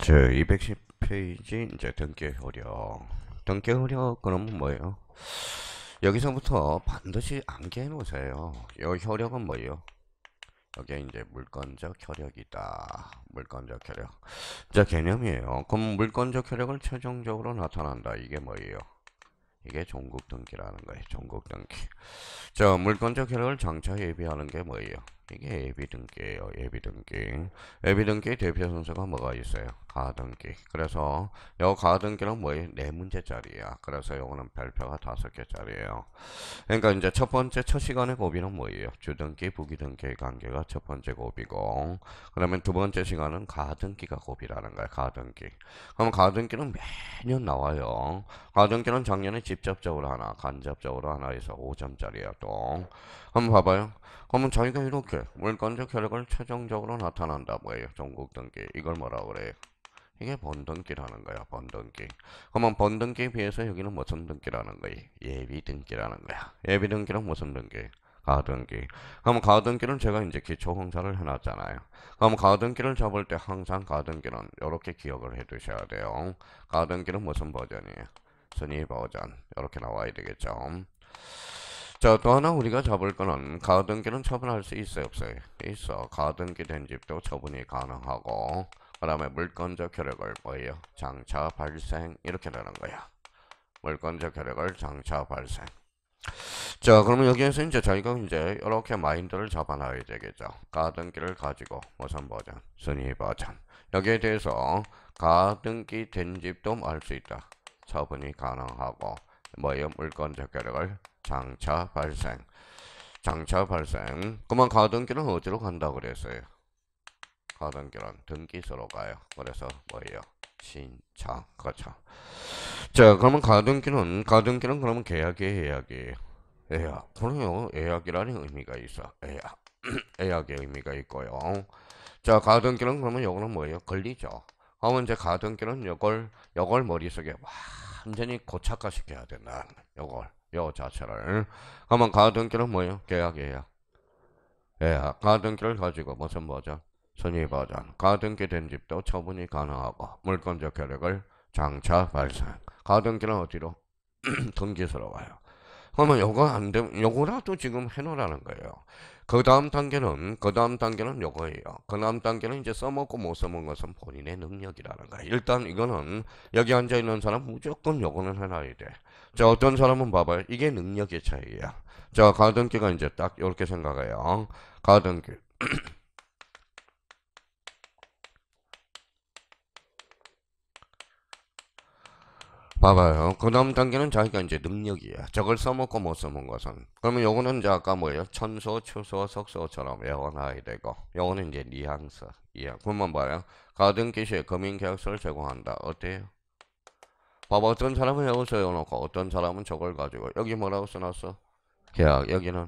제 210페이지 이제 등기 효력. 등기 효력 그러면 뭐예요? 여기서부터 반드시 암기해 놓으세요. 이 효력은 뭐예요? 여기 이제 물건적 효력이다. 물건적 효력. 자, 개념이에요. 그럼 물건적 효력을 최종적으로 나타난다. 이게 뭐예요? 이게 종국 등기라는 거예요. 종국 등기. 자, 물건적 효력을 장차 예비하는 게 뭐예요? 이게 예비 등기예요. 예비 등기. 예비 등기 대표 순서가 뭐가 있어요? 가등기. 그래서 요 가등기는 뭐예요? 네 문제짜리야. 그래서 요거는 별표가 5개짜리예요. 그러니까 이제 첫 번째 첫 시간의 고비는 뭐예요? 주등기, 부기등기의 관계가 첫 번째 고비고, 그러면 두 번째 시간은 가등기가 고비라는 거야. 가등기. 그럼 가등기는 매년 나와요. 가등기는 작년에 직접적으로 하나, 간접적으로 하나 해서 5점짜리야 또. 한번 봐봐요. 그러면 저희가 이렇게 물건적 효력을 최종적으로 나타난다 뭐예요? 종국 등기. 이걸 뭐라고 그래요? 이게 번등기라는 거야, 번등기. 그러면 번등기에 비해서 여기는 무슨 등기라는 거야? 예비 등기라는 거야. 예비 등기는 무슨 등기? 가등기. 그럼 가등기는 제가 이제 기초 공사를 해놨잖아요. 그럼 가등기를 잡을 때 항상 가등기는 이렇게 기억을 해 두셔야 돼요. 가등기는 무슨 버전이에요? 순위 버전. 이렇게 나와야 되겠죠. 자, 또 하나 우리가 잡을 거는 가등기는 처분할 수 있어요, 없어요? 있어. 가등기 된 집도 처분이 가능하고, 그 다음에 물건적 효력을 뭐예요? 장차 발생 이렇게 되는 거야. 물건적 효력을 장차 발생. 자, 그러면 여기에서 이제 저희가 이제 이렇게 마인드를 잡아놔야 되겠죠. 가등기를 가지고 무슨 버전? 순위 버전. 여기에 대해서 가등기 된 집도 알 수 있다. 처분이 가능하고 뭐예요? 물건적 효력을 장차 발생. 장차 발생. 그러면 가등기는 어디로 간다고 그랬어요? 가등기는 등기소로 가요. 그래서 뭐예요? 신청. 그렇죠. 자, 그러면 가등기는 그러면 계약이에요, 예약이에요? 예약. 그래요. 예약이라는 의미가 있어. 예약. 예약의 의미가 있고요. 자, 가등기는 그러면 요거는 뭐예요? 권리죠. 그러면 이제 가등기는 요걸 머릿속에 완전히 고착화시켜야 된다. 요 자체를. 그러면 가등기는 뭐예요? 계약이에요. 예약. 가등기를 가지고 무슨 버전? 순위 버전. 가등기 된 집도 처분이 가능하고 물건적 효력을 장차 발생. 가등기는 어디로? 등기소로 와요. 그러면 요거 안 되면 요거라도 지금 해놓으라는 거예요. 그 다음 단계는 요거예요. 그 다음 단계는 이제 써먹고 못 써먹은 것은 본인의 능력이라는 거예요. 일단 이거는 여기 앉아 있는 사람 무조건 요거는 해놔야 돼. 자, 어떤 사람은 봐봐요. 이게 능력의 차이야. 자, 가등기가 이제 딱 이렇게 생각해요. 가등기. 봐봐요. 그 다음 단계는 자기가 이제 능력이야. 저걸 써먹고 못 써먹은 것은. 그러면 요거는 이제 아까 뭐예요? 천소, 추소, 석소처럼 외워놔야 되고. 요거는 이제 뉘앙스. 예. 그러면 봐요. 가등기 시에 금융계약서를 제공한다. 어때요? 봐봐. 어떤 사람은 여기서 외워놓고 어떤 사람은 저걸 가지고. 여기 뭐라고 써놨어? 계약. 여기는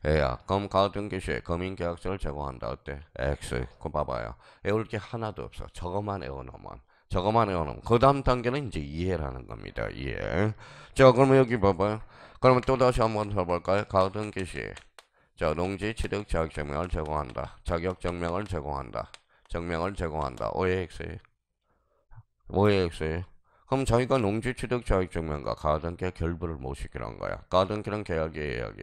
예약. 그럼 가등기 시에 금융계약서를 제공한다. 어때? X. 그거 봐봐요. 외울 게 하나도 없어. 저것만 외워놓으면. 저것만 외워놓으면. 그 다음 단계는 이제 이해라는 겁니다. 이해. 자, 그러면 여기 봐봐요. 그러면 또다시 한번 해볼까요? 가등기 시에. 자, 농지 취득 자격증명을 제공한다. 자격증명을 제공한다. 증명을 제공한다. OAX. OAX. 그럼 자기가 농지 취득 자격증명과 가등기 결부를 못 시키는 거야. 가등기는 계약이 예약이.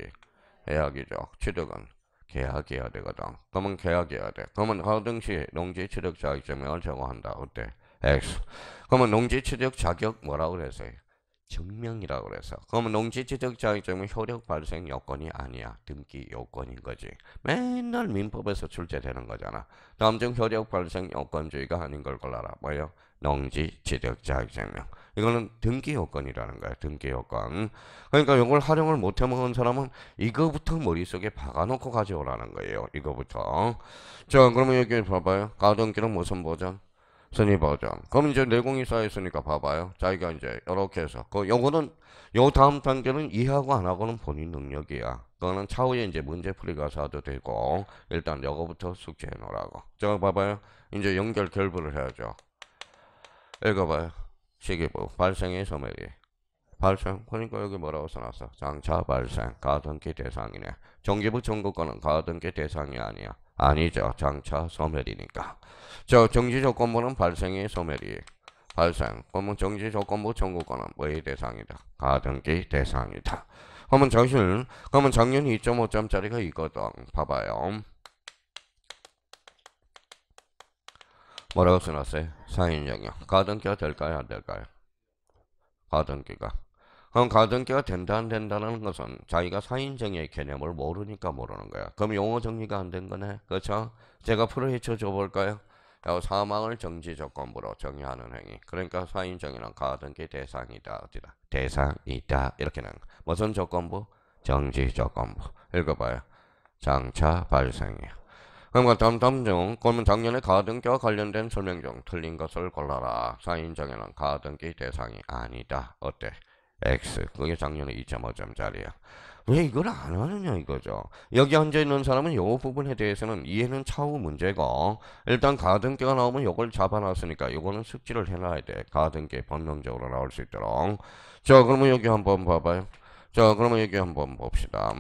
계약이죠. 취득은 계약해야 되거든. 그러면 계약해야 돼. 그러면 가등시 농지 취득 자격증명을 제공한다. 어때? X. 그러면 농지 취득 자격 뭐라고 그랬어요? 증명이라고 그래서. 그러면 농지 취득 자격증명 효력 발생 요건이 아니야. 등기 요건인 거지. 맨날 민법에서 출제되는 거잖아. 다음 중 효력 발생 요건주의가 아닌 걸 골라라. 뭐예요? 농지 취득 자격증명. 이거는 등기 요건이라는 거야. 등기 요건. 그러니까 이걸 활용을 못 해먹은 사람은 이거부터 머릿속에 박아놓고 가져오라는 거예요. 이거부터. 자, 그러면 여기 봐봐요. 가등기는 무슨 버전? 순위 버전. 그럼 이제 내공이 쌓여있으니까 봐봐요. 자기가 이제 이렇게 해서. 요거는, 요 다음 단계는 이해하고 안 하고는 본인 능력이야. 그거는 차후에 이제 문제풀이 가서 해도 되고, 일단 요거부터 숙지해 놓으라고. 자, 봐봐요. 이제 연결 결부를 해야죠. 읽어봐요. 시기부. 발생의 소멸이. 발생. 그러니까 여기 뭐라고 써놨어? 장차 발생. 가등기 대상이네. 정기부 청구권은 가등기 대상이 아니야. 아니죠. 장차 소멸이니까. 저 정지조건부는 발생이 소멸이 발생. 그러면 정지조건부 청구권은 뭐의 대상이다? 가등기 대상이다. 그러면 작년에 2.5점짜리가 있거든. 봐봐요. 뭐라고 써놨어요? 사인영역. 가등기가 될까요? 안 될까요? 가등기가. 그럼 가등기가 된다 안 된다는 것은 자기가 사인정의 개념을 모르니까 모르는 거야. 그럼 용어 정리가 안 된 거네. 그렇죠? 제가 풀어헤쳐 줘볼까요? 사망을 정지조건부로 정의하는 행위. 그러니까 사인정의는 가등기 대상이다. 어디다? 대상이다. 이렇게는 무슨 조건부? 정지조건부. 읽어봐요. 장차 발생이야. 그러니까 다음 중 그러면 작년에 가등기와 관련된 설명 중 틀린 것을 골라라. 사인정의는 가등기 대상이 아니다. 어때? X. 그게 작년에 2.5점짜리야. 왜 이걸 안 하느냐 이거죠. 여기 앉아있는 사람은 이 부분에 대해서는 이해는 차후 문제고 일단 가등기가 나오면 이걸 잡아놨으니까 이거는 숙지를 해놔야 돼. 가등기 본능적으로 나올 수 있도록. 자 그러면 여기 한번 봐봐요. 자 그러면 여기 한번 봅시다.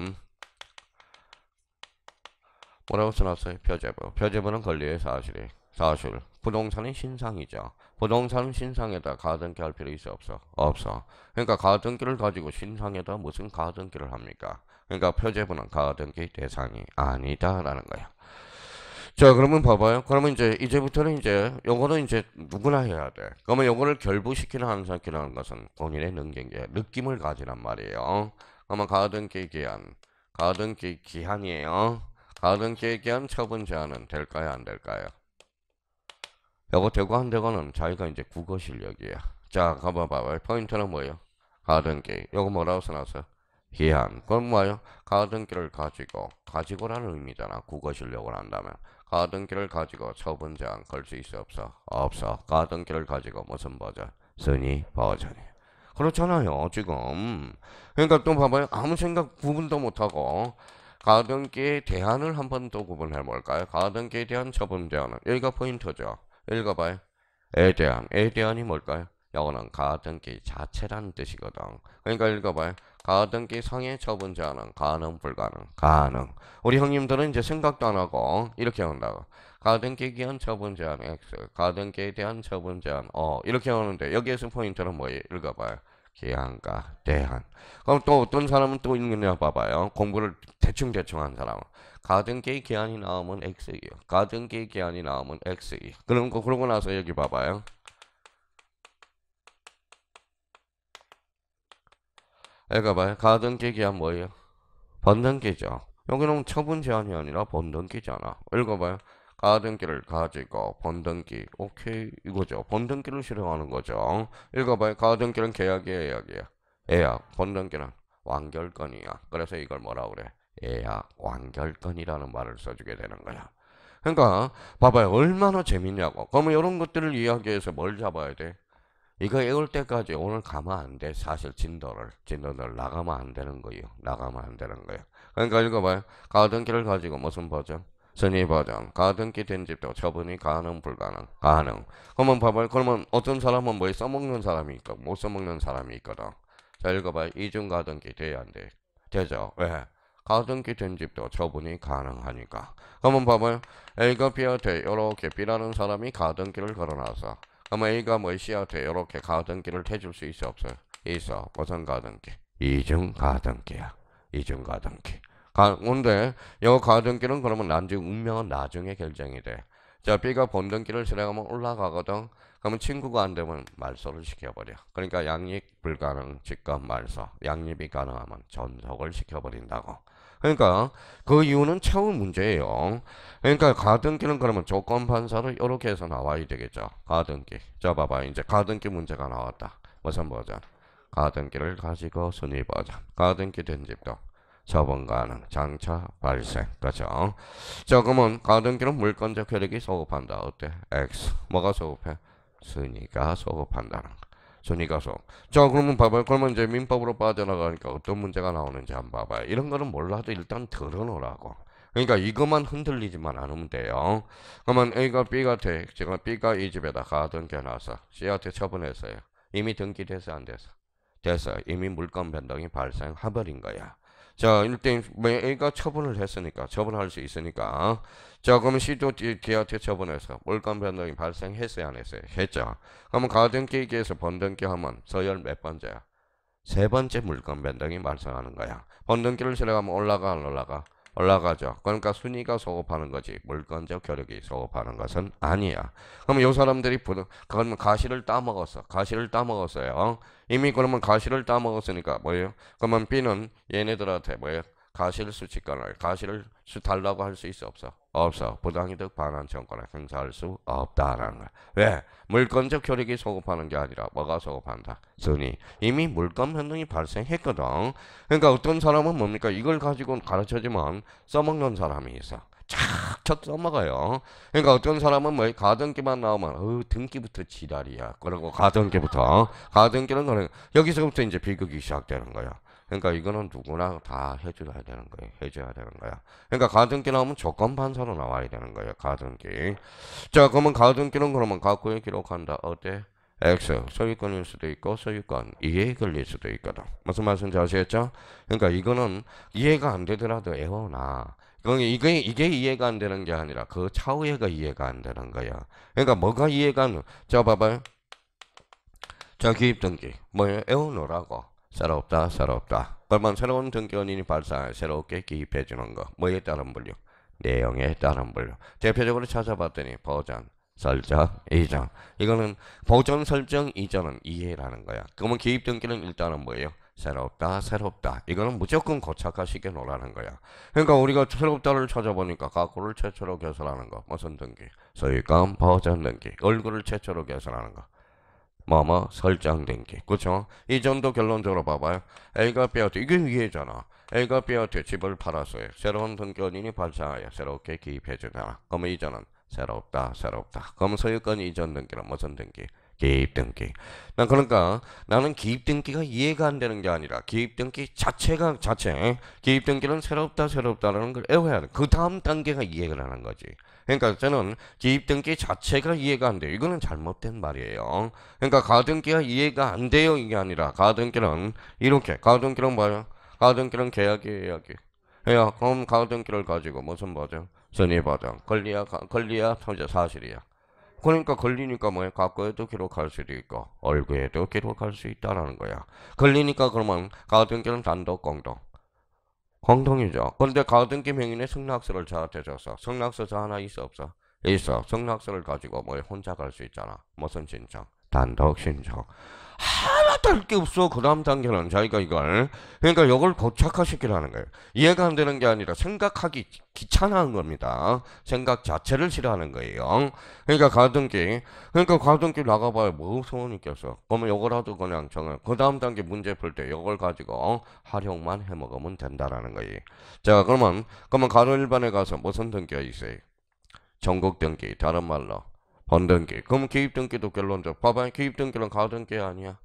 뭐라고 써놨어요? 표제부. 표제부는 권리의 사실이. 사실. 부동산이 신상이죠. 부동산 신상에다 가등기 할 필요 있어 없어? 없어. 그러니까 가등기를 가지고 신상에다 무슨 가등기를 합니까? 그러니까 표제부는 가등기 대상이 아니다라는 거야. 자 그러면 봐봐요. 그러면 이제부터는 요거는 누구나 해야 돼. 그러면 요거를 결부시키는 안 시키는 것은 본인의 능력에 느낌을 가지란 말이에요. 그러면 가등기 기한. 가등기 기한이에요. 가등기에 기한 처분 제한은 될까요? 안 될까요? 요거 되고 안 되고는 자기가 국어 실력이야. 자, 가봐봐. 포인트는 뭐예요? 가등기. 요거 뭐라고 써놨어? 기한. 그럼 뭐예요? 가등기를 가지고라는 의미잖아. 국어 실력을 한다면. 가등기를 가지고 처분 제한 걸 수 있어 없어? 없어. 가등기를 가지고 무슨 버전? 순위 버전이에요. 그렇잖아요, 지금. 그러니까 또 봐봐요. 아무 생각 구분도 못하고 가등기에 대한을 한 번 더 구분해 볼까요? 가등기에 대한 처분 제한은 여기가 포인트죠. 읽어봐요. 에 대한이 뭘까요? 이거는 가등기 자체라는 뜻이거든. 그러니까 읽어봐요. 가등기 상의 처분 제한은 가능 불가능? 가능. 우리 형님들은 생각도 안 하고 이렇게 한다고. 가등기에 대한 처분 제한 X, 가등기에 대한 처분 제한 이렇게 하는데 여기에서 포인트는 뭐예요? 읽어봐요. 기한과 대한. 그럼 또 어떤 사람은 또 있느냐 봐봐요. 공부를 대충 한 사람은. 가등기 기한이 나오면 X이요. 가등기 기한이 나오면 X이. 그러고 나서 여기 봐봐요. 읽어봐요. 가등기 기한 뭐예요? 번등기죠. 여기는 처분 제한이 아니라 번등기잖아. 읽어봐요. 가등기를 가지고 번등기. 오케이 이거죠. 번등기를 실행하는 거죠. 읽어봐요. 가등기는 계약이야 예약이야. 예약. 번등기는 완결권이야. 그래서 이걸 뭐라 그래? 예약 완결권이라는 말을 써주게 되는 거야. 그러니까 봐봐요. 얼마나 재밌냐고. 그러면 이런 것들을 이야기해서 뭘 잡아야 돼? 이거 외울 때까지 오늘 가면 안 돼. 사실 진도를 나가면 안 되는 거예요. 나가면 안 되는 거예요. 그러니까 읽어봐요. 가등기를 가지고 무슨 버전? 선의 버전. 가등기 된 집도 처분이 가능 불가능? 가능. 그러면 봐봐요. 그러면 어떤 사람은 뭐 써먹는 사람이 있고 못 써먹는 사람이 있거든. 자 읽어봐요. 이중 가등기 돼야 안 돼? 되죠. 왜? 가등기 된 집도 처분이 가능하니까. 그러면 봐봐요. A가 B한테 이렇게 B라는 사람이 가등기를 걸어놔서 그러면 A가 C한테 이렇게 가등기를 해줄 수 있어 없어요? 있어. 무슨 가등기? 이중 가등기야. 이중 가등기. 근데 이 가등기는 그러면 운명은 나중에 결정이 돼. 자, B가 본등기를 실행하면 올라가거든. 그러면 친구가 안 되면 말소를 시켜버려. 그러니까 양립 불가능, 직권 말소. 양립이 가능하면 전속을 시켜버린다고. 그러니까 그 이유는 차후 문제예요. 그러니까 가등기는 그러면 조건 반사를 이렇게 해서 나와야 되겠죠. 가등기. 자 봐봐. 가등기 문제가 나왔다. 무슨 버전? 가등기를 가지고 순위 버전. 가등기 된 집도 처분 가능. 장차 발생. 그렇죠? 자 그러면 가등기는 물권적 효력이 소급한다. 어때? X. 뭐가 소급해? 순위가 소급한다는 거. 순위가속. 자, 그러면 봐봐요. 그러면 민법으로 빠져나가니까 어떤 문제가 나오는지 한번 봐봐요. 이런 거는 몰라도 일단 들어놓으라고. 그러니까 이것만 흔들리지만 않으면 돼요. 그러면 A가 B한테, 제가 B가 이 집에다 가등기 놔서 C한테 처분했어요. 이미 등기돼서 안 돼서? 됐어요. 이미 물권 변동이 발생해버린 거야. 자, 일단 뭐 A가 처분을 했으니까 처분할 수 있으니까 자, 그러면 C도 D한테 처분해서 물건 변동이 발생했어요, 안 했어요? 했죠. 그러면 가등기에 의해서 번등기 하면 서열 몇 번째야? 세 번째 물건 변동이 발생하는 거야. 번등기를 실행하면 올라가 안 올라가? 올라가죠. 그러니까 순위가 소급하는 거지 물건적 효력이 소급하는 것은 아니야. 그러면 요 사람들이 그러면 가시를 따먹었어. 가시를 따먹었어요. 이미 그러면 가시를 따먹었으니까 뭐예요? 그러면 B는 얘네들한테 뭐예요? 가실 수취권을 가시를 달라고 할 수 있어 없어? 없어. 부당이득 반환 청구를 행사할 수 없다라는 거야. 왜? 물건적 효력이 소급하는 게 아니라 뭐가 소급한다? 순위. 이미 물건 변동이 발생했거든. 그러니까 어떤 사람은 뭡니까? 이걸 가지고 가르쳐주면 써먹는 사람이 있어. 착착 써먹어요. 그러니까 어떤 사람은 뭐 가등기만 나오면 등기부터 지랄이야. 그러고 가등기는 그런 여기서부터 이제 비극이 시작되는 거야. 그러니까 이거는 누구나 다 해줘야 되는 거예요. 해줘야 되는 거야. 그러니까 가등기 나오면 조건 반사로 나와야 되는 거예요. 가등기. 자, 그러면 가등기는 그러면 갖고에 기록한다. 어때? X 소유권일 수도 있고 소유권 이해걸릴 수도 있거든. 무슨 말씀인지 아시겠죠? 그러니까 이거는 이해가 안 되더라도 애워놔. 이게 이해가 안 되는 게 아니라 그 차후에가 이해가 안 되는 거야. 그러니까 뭐가 이해가 안? 자, 봐봐요. 자, 기입 등기 뭐예요? 애워놓으라고. 새롭다, 새롭다. 그러면 새로운 등기원인이 발생해 새롭게 기입해 주는 거. 뭐에 따른 분류? 내용에 따른 분류. 대표적으로 찾아봤더니 버전, 설정, 이전. 이거는 버전, 설정, 이전은 이해라는 거야. 그러면 기입 등기는 일단은 뭐예요? 새롭다, 새롭다. 이거는 무조건 고착화시켜 놓으라는 거야. 그러니까 우리가 새롭다를 찾아보니까 가구를 최초로 개설하는 거. 무슨 등기? 소유권, 버전 등기. 얼굴을 최초로 개설하는 거. 뭐뭐 설정 등기. 그쵸? 이 정도 결론적으로 봐봐요. A가 B한테 이게 이해잖아. A가 B한테 집을 팔았어요. 새로운 등기원인이 발생하여 새롭게 기입해 주잖아. 그러면 이전은 새롭다, 새롭다. 그러면 소유권 이전 등기는 무슨 등기? 기입 등기. 그러니까 나는 기입 등기가 이해가 안 되는 게 아니라 기입 등기 기입 등기는 새롭다, 새롭다라는 걸 애워야 돼. 그 다음 단계가 이해가 되는 거지. 그러니까 저는 기입 등기 자체가 이해가 안 돼요. 이거는 잘못된 말이에요. 그러니까 가등기가 이해가 안 돼요. 이게 아니라 가등기는 이렇게 가등기는 뭐예요? 가등기는 계약이에요. 해야 그럼 가등기를 가지고 무슨 보장? 선의 보장. 권리야 통제 사실이야. 그러니까 걸리니까 뭐야? 과거에도 기록할 수도 있고 얼구에도 기록할 수 있다라는 거야. 걸리니까 그러면 가등기는 단독 공동이죠. 그런데 가등기 명인의 승낙서를 저한테 줬어. 승낙서 저 하나 있어 없어? 있어. 승낙서를 가지고 뭐 혼자 갈 수 있잖아. 무슨 신청? 단독 신청. 하나도 할 게 없어. 그 다음 단계는 자기가 이걸 그러니까 이걸 고착화시키라는 거예요. 이해가 안 되는 게 아니라 생각하기 귀찮아한 겁니다. 생각 자체를 싫어하는 거예요. 그러니까 가등기 나가봐야 뭐 소원이 있겠어. 그러면 요거라도 그냥 정해. 그 다음 단계 문제 풀 때 요걸 가지고 활용만 해먹으면 된다라는 거예요. 자, 그러면 가로 일반에 가서 무슨 등기가 있어요? 전국 등기. 다른 말로 번등기. 그럼 기입등기도 결론적. 봐봐요. 기입등기는 가등기 아니야?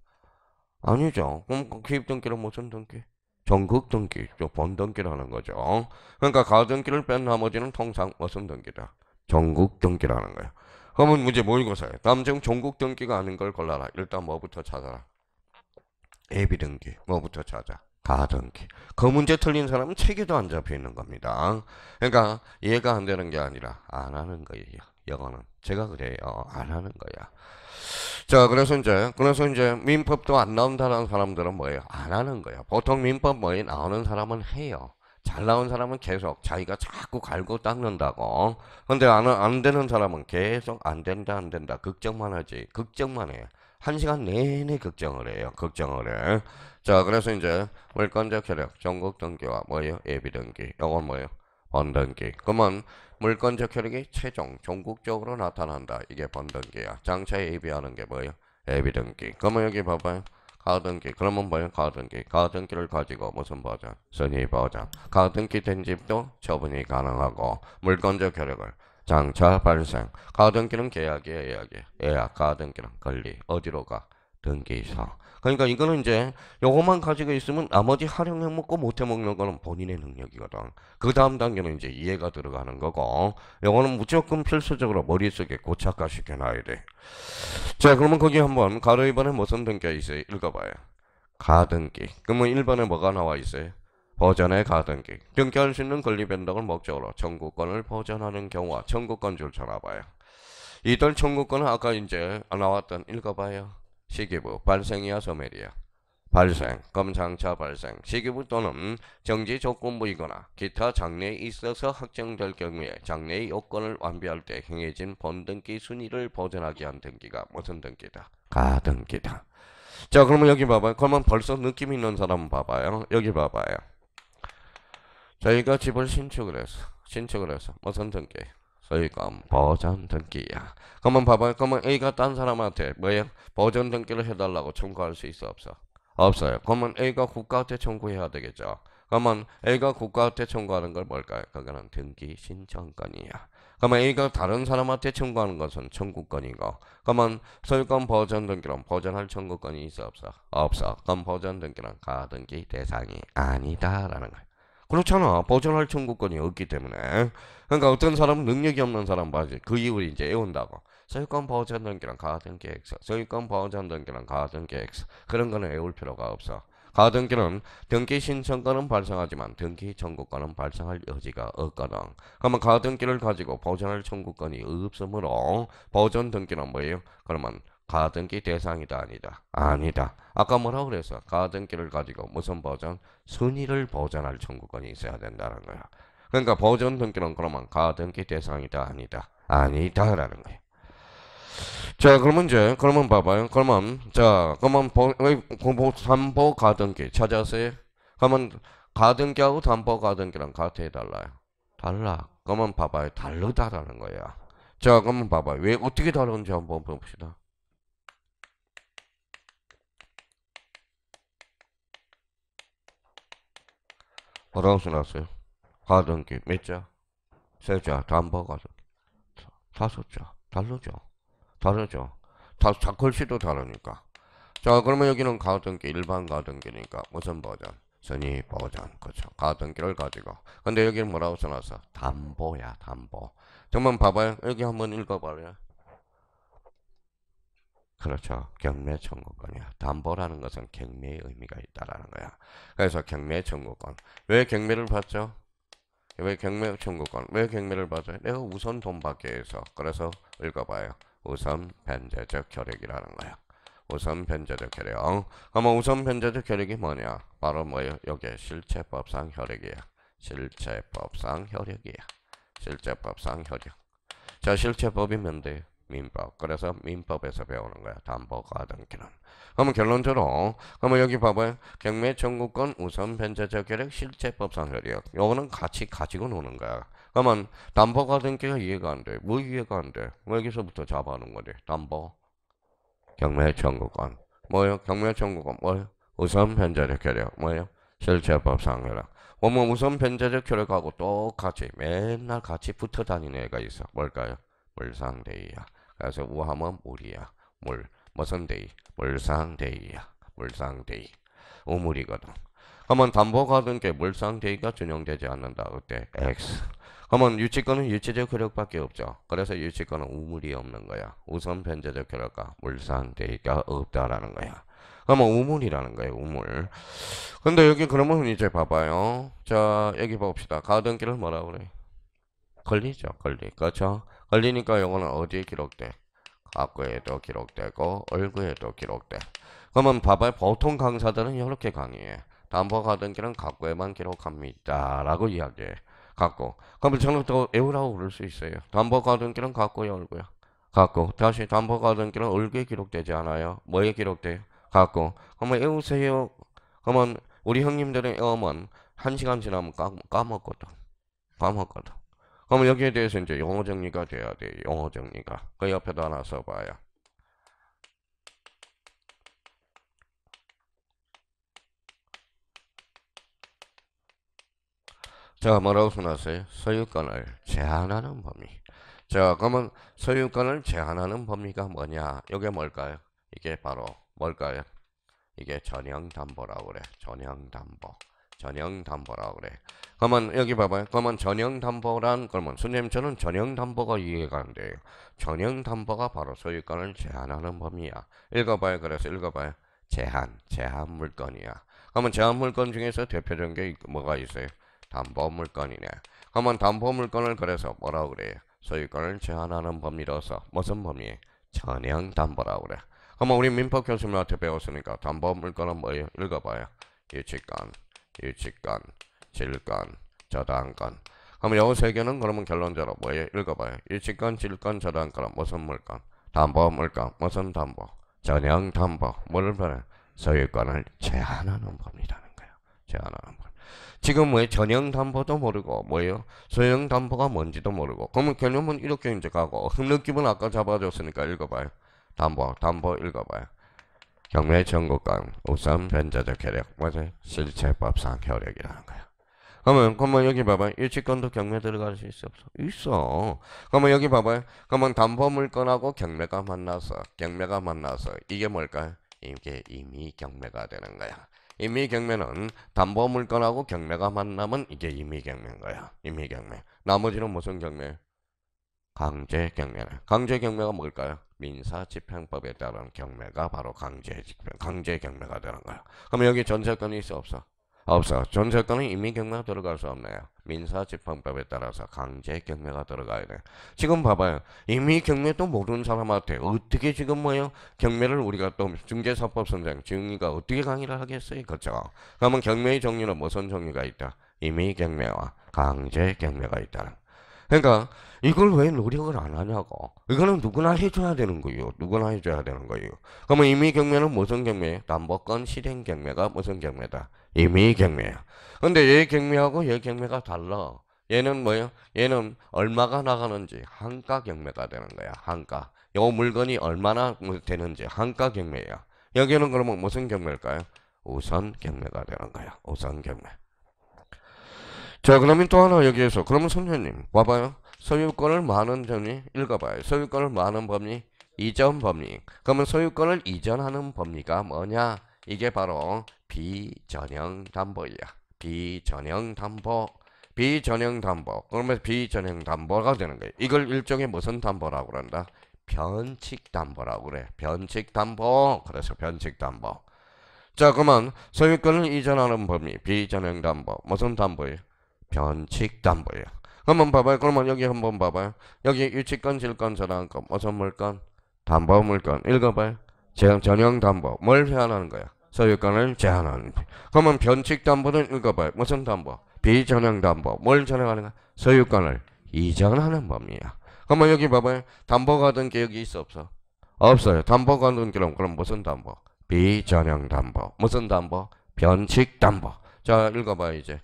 아니죠. 그럼 기입등기는 무슨 등기? 전국등기. 번등기라는 거죠. 그러니까 가등기를 뺀 나머지는 통상 무슨 등기다? 전국등기라는 거야. 그러면 문제 모의고사에 다음 중 전국등기가 아닌 걸 골라라. 일단 뭐부터 찾아라? 예비등기. 뭐부터 찾아? 가등기. 그 문제 틀린 사람은 책에도 안 잡혀 있는 겁니다. 그러니까 이해가 안 되는 게 아니라 안 하는 거예요. 영어는 제가 그래요. 안 하는 거야. 자, 그래서 이제 민법도 안 나온다는 사람들은 뭐예요? 안 하는 거야. 보통 민법 뭐에 나오는 사람은 해요. 잘 나온 사람은 계속 자기가 자꾸 갈고 닦는다고. 근데 안 되는 사람은 계속 안 된다. 걱정만 하지. 걱정만 해. 1시간 내내 걱정을 해요. 걱정을 해. 자, 그래서 이제 물권적 효력, 전국 등기와 뭐예요? 예비 등기. 이건 뭐예요? 번등기. 그러면 물권적 효력이 최종 전국적으로 나타난다. 이게 번등기야. 장차에 예비하는 게 뭐예요? 예비등기. 그러면 여기 봐봐요. 가등기. 그러면 뭐예요? 가등기. 가등기를 가지고 무슨 보장? 선의 보장. 가등기 된 집도 처분이 가능하고 물권적 효력을 장차 발생. 가등기는 계약이에요. 예약. 가등기는 권리. 어디로 가? 등기소. 그러니까 이거는 이제 요것만 가지고 있으면 나머지 활용해 먹고 못해 먹는 거는 본인의 능력이거든. 그 다음 단계는 이제 이해가 들어가는 거고 요거는 무조건 필수적으로 머릿속에 고착화 시켜놔야 돼. 자, 그러면 거기 한번 가로 2번에 무슨 등기가 있어요? 읽어봐요. 가등기. 그러면 1번에 뭐가 나와 있어요? 보전의 가등기. 등기할 수 있는 권리변동을 목적으로 청구권을 보전하는 경우와 청구권줄 쳐놔봐요. 이들 청구권은 아까 이제 나왔던 읽어봐요. 시기부 발생이야 소멸이야. 발생, 검장차 발생, 시기부 또는 정지 조건부이거나 기타 장래에 있어서 확정될 경우에 장래의 요건을 완비할 때 행해진 본등기 순위를 보전하기 위한 등기가 무슨 등기다? 가등기다. 자, 그러면 여기 봐봐요. 그러면 벌써 느낌 있는 사람 봐봐요. 여기 봐봐요. 저희가 집을 신축을 해서 무슨 등기? 소유권 보전 등기야. 그러면 봐봐요. 그러면 A가 딴 사람한테 뭐예요? 보전 등기를 해달라고 청구할 수 있어 없어? 없어요. 그러면 A가 국가한테 청구해야 되겠죠. 그러면 A가 국가한테 청구하는 걸 뭘까요? 그거는 등기 신청권이야. 그러면 A가 다른 사람한테 청구하는 것은 청구권이고, 그러면 소유권 보전 등기는 보전할 청구권이 있어 없어? 없어. 그럼 보전 등기는 가등기 대상이 아니다라는 거야. 그렇잖아. 보전할 청구권이 없기 때문에. 그러니까 어떤 사람은 능력이 없는 사람 봐야지. 그 이유를 이제 애운다고. 소유권 보전 등기랑 가등기 X. 소유권 보전 등기랑 가등기 X. 그런 거는 애울 필요가 없어. 가등기는 등기 신청권은 발생하지만 등기 청구권은 발생할 여지가 없거든. 그러면 가등기를 가지고 보전할 청구권이 없으므로 보전 등기는 뭐예요? 그러면 가등기 대상이다 아니다? 아니다. 아까 뭐라고 그랬어? 가등기를 가지고 무슨 보전? 순위를 보전할 청구권이 있어야 된다는 거야. 그러니까 보전 등기는 그러면 가등기 대상이다 아니다? 아니다라는 거야. 자, 그러면 이제 그러면 봐봐요. 그러면 자, 그러면 담보 가등기 찾았어요? 그러면 가등기하고 담보 가등기랑 같아 달라요? 달라. 그러면 봐봐요. 다르다라는 거야. 자, 그러면 봐봐요. 왜 어떻게 다른지 한번 봅시다. 뭐라고 써놨어요? 가등기 몇 자? 세 자. 담보 가등기 다섯 자. 다르죠? 다르죠? 글씨도 다르니까. 자, 그러면 여기는 가등기 일반 가등기니까 무슨 버전? 선의 버전. 그렇죠. 가등기를 가지고. 근데 여기는 뭐라고 써놨어? 담보야, 담보. 정말 봐봐요. 여기 한번 읽어봐요. 그렇죠. 경매 청구권이야. 담보라는 것은 경매의 의미가 있다라는 거야. 그래서 경매 청구권. 왜 경매를 받죠? 왜 경매 청구권? 왜 경매를 받아요? 내가 우선 돈 받기 위해서. 그래서 읽어봐요. 우선 변제적 효력이라는 거야. 우선 변제적 효력. 그러면 우선 변제적 효력이 뭐냐? 바로 뭐예요? 여기 실체법상 효력이야. 실체법상 효력이야. 실체법상 효력. 자, 실체법이 뭔데? 민법. 그래서 민법에서 배우는 거야. 담보 가등기는. 그러면 결론적으로 그러면 여기 봐봐요. 경매 청구권 우선 변제적 효력 실체법상 효력. 요거는 같이 가지고 노는 거야. 그러면 담보 가등기가 이해가 안 돼. 뭐 이해가 안 돼? 뭐 여기서부터 잡아놓은 거지. 담보 경매 청구권. 뭐요? 경매 청구권 뭐요? 우선 변제적 효력. 뭐요? 실체법상 효력. 뭐 우선 변제적 효력하고 똑같이 맨날 같이 붙어 다니는 애가 있어. 뭘까요? 물상대의야. 그래서 우하면 물이야. 물. 무슨 대의? 물상대의야. 물상대의. 우물이거든. 그러면 담보가등기 물상대의가 준용되지 않는다. 그때 X. 그러면 유치권은 유치적 효력밖에 없죠. 그래서 유치권은 우물이 없는 거야. 우선 변제적 효력과 물상대의가 없다라는 거야. 그러면 우물이라는 거예요. 우물. 근데 여기 그러면 이제 봐봐요. 자, 여기 봅시다. 가등기를 뭐라 그래? 권리죠. 권리. 그렇죠? 권리니까 이거는 어디에 기록돼? 갑구에도 기록되고 얼구에도 기록돼. 그러면 봐봐요. 보통 강사들은 이렇게 강의해. 담보 가등기는 갑구에만 기록합니다. 라고 이야기해. 갑구. 그러면 저는 또 외우라고 그럴 수 있어요. 담보 가등기는 갑구에 얼구야. 갑구. 다시 담보 가등기는 얼구에 기록되지 않아요. 뭐에 기록돼요? 갑구. 그러면 외우세요. 그러면 우리 형님들은 외우면 1시간 지나면 까먹거든. 까먹거든. 그러면 여기에 대해서 이제 영어 정리가 돼야 돼. 영어 정리가. 그 옆에다 하나 써봐요. 자, 뭐라고 써놨어요? 소유권을 제한하는 범위. 자, 그러면 소유권을 제한하는 범위가 뭐냐? 이게 뭘까요? 이게 바로 뭘까요? 이게 전형담보라고 그래. 전형담보. 전형담보라고 그래. 그러면 여기 봐봐요. 그러면 전형담보란 그러면 선생님 저는 전형담보가 이해가 안 돼요. 전형담보가 바로 소유권을 제한하는 범위야. 읽어봐요. 그래서 읽어봐요. 제한 물건이야. 그러면 제한물건 중에서 대표적인 게 뭐가 있어요? 담보물건이네. 그러면 담보물건을 그래서 뭐라고 그래요? 소유권을 제한하는 법리로서 무슨 법리? 전형담보라고 그래. 그러면 우리 민법 교수님한테 배웠으니까 담보물건은 뭐예요? 읽어봐요. 유치권, 유치권, 질권, 저당권. 그러면 요 세 개는 그러면 결론적으로 뭐예요? 읽어봐요. 유치권, 질권, 저당권은 무슨 물건? 담보물건, 무슨 담보? 전형담보. 뭐를 말해? 소유권을 제한하는 법이라는 거예요. 제한하는 법. 지금 왜 전형담보도 모르고 뭐예요? 소형담보가 뭔지도 모르고 그러면 개념은 이렇게 이제 가고 느낌은 아까 잡아줬으니까 읽어봐요. 담보 읽어봐요. 경매 청구권 우선 변제적 효력 뭐죠? 실체법상 효력이라는 거야. 그러면 여기 봐봐요. 유치권도 경매 들어갈 수 있어 없어? 있어. 그러면 여기 봐봐요. 그러면 담보물건하고 경매가 만나서 이게 뭘까요? 이게 이미 경매가 되는 거야. 이미 경매는 담보물건하고 경매가 만나면 이게 이미 경매인 거야. 이미 경매. 나머지는 무슨 경매? 강제 경매네. 강제 경매가 뭘까요? 민사집행법에 따른 경매가 바로 강제 경매가 되는 거야. 그럼 여기 전세권이 있어 없어? 없어. 전세권은 이미 경매가 들어갈 수 없네요. 민사집행법에 따라서 강제 경매가 들어가야 돼. 지금 봐봐요. 이미 경매도 모르는 사람한테 어떻게 지금 뭐예요? 경매를 우리가 또 중개사법 선생 지웅이가 어떻게 강의를 하겠어요? 그렇죠? 그러면 경매의 종류는 무슨 종류가 있다? 이미 경매와 강제 경매가 있다는. 그러니까 이걸 왜 노력을 안 하냐고. 이거는 누구나 해줘야 되는 거예요. 누구나 해줘야 되는 거예요. 그러면 이미 경매는 무슨 경매예요? 담보권 실행 경매가 무슨 경매다? 이미 경매야. 근데 얘 경매하고 얘 경매가 달라. 얘는 뭐예요? 얘는 얼마가 나가는지 한가 경매가 되는 거야. 한가. 요 물건이 얼마나 되는지 한가 경매야. 여기는 그러면 무슨 경매일까요? 우선 경매가 되는 거야. 우선 경매. 자, 그러면 또 하나 여기에서 그러면 선생님 봐봐요. 소유권을 많은 점이 읽어봐요. 소유권을 많은 법리 이전 법리. 그러면 소유권을 이전하는 법리가 뭐냐? 이게 바로 비전형 담보야. 비전형 담보. 비전형 담보. 그러면 비전형 담보가 되는 거예요. 이걸 일종의 무슨 담보라고 그런다? 변칙 담보라고 그래. 변칙 담보. 그래서 변칙 담보. 자, 그러면 소유권을 이전하는 법리 비전형 담보. 무슨 담보예요? 변칙 담보예요. 한번 봐봐요. 그러면 여기 한번 봐봐요. 여기 유치권, 질권, 저당권, 무슨 물건? 담보 물건. 읽어봐요. 전형 담보. 뭘 제한하는 거야? 소유권을 제한하는. 그러면 변칙 담보는 읽어봐요. 무슨 담보? 비전형 담보. 뭘 전형하는 거야? 소유권을 이전하는 법이야. 그러면 여기 봐봐요. 담보가 든 게 여기 있어 없어? 없어요. 담보가 든 게 그럼 무슨 담보? 비전형 담보. 무슨 담보? 변칙 담보. 자, 읽어봐요 이제.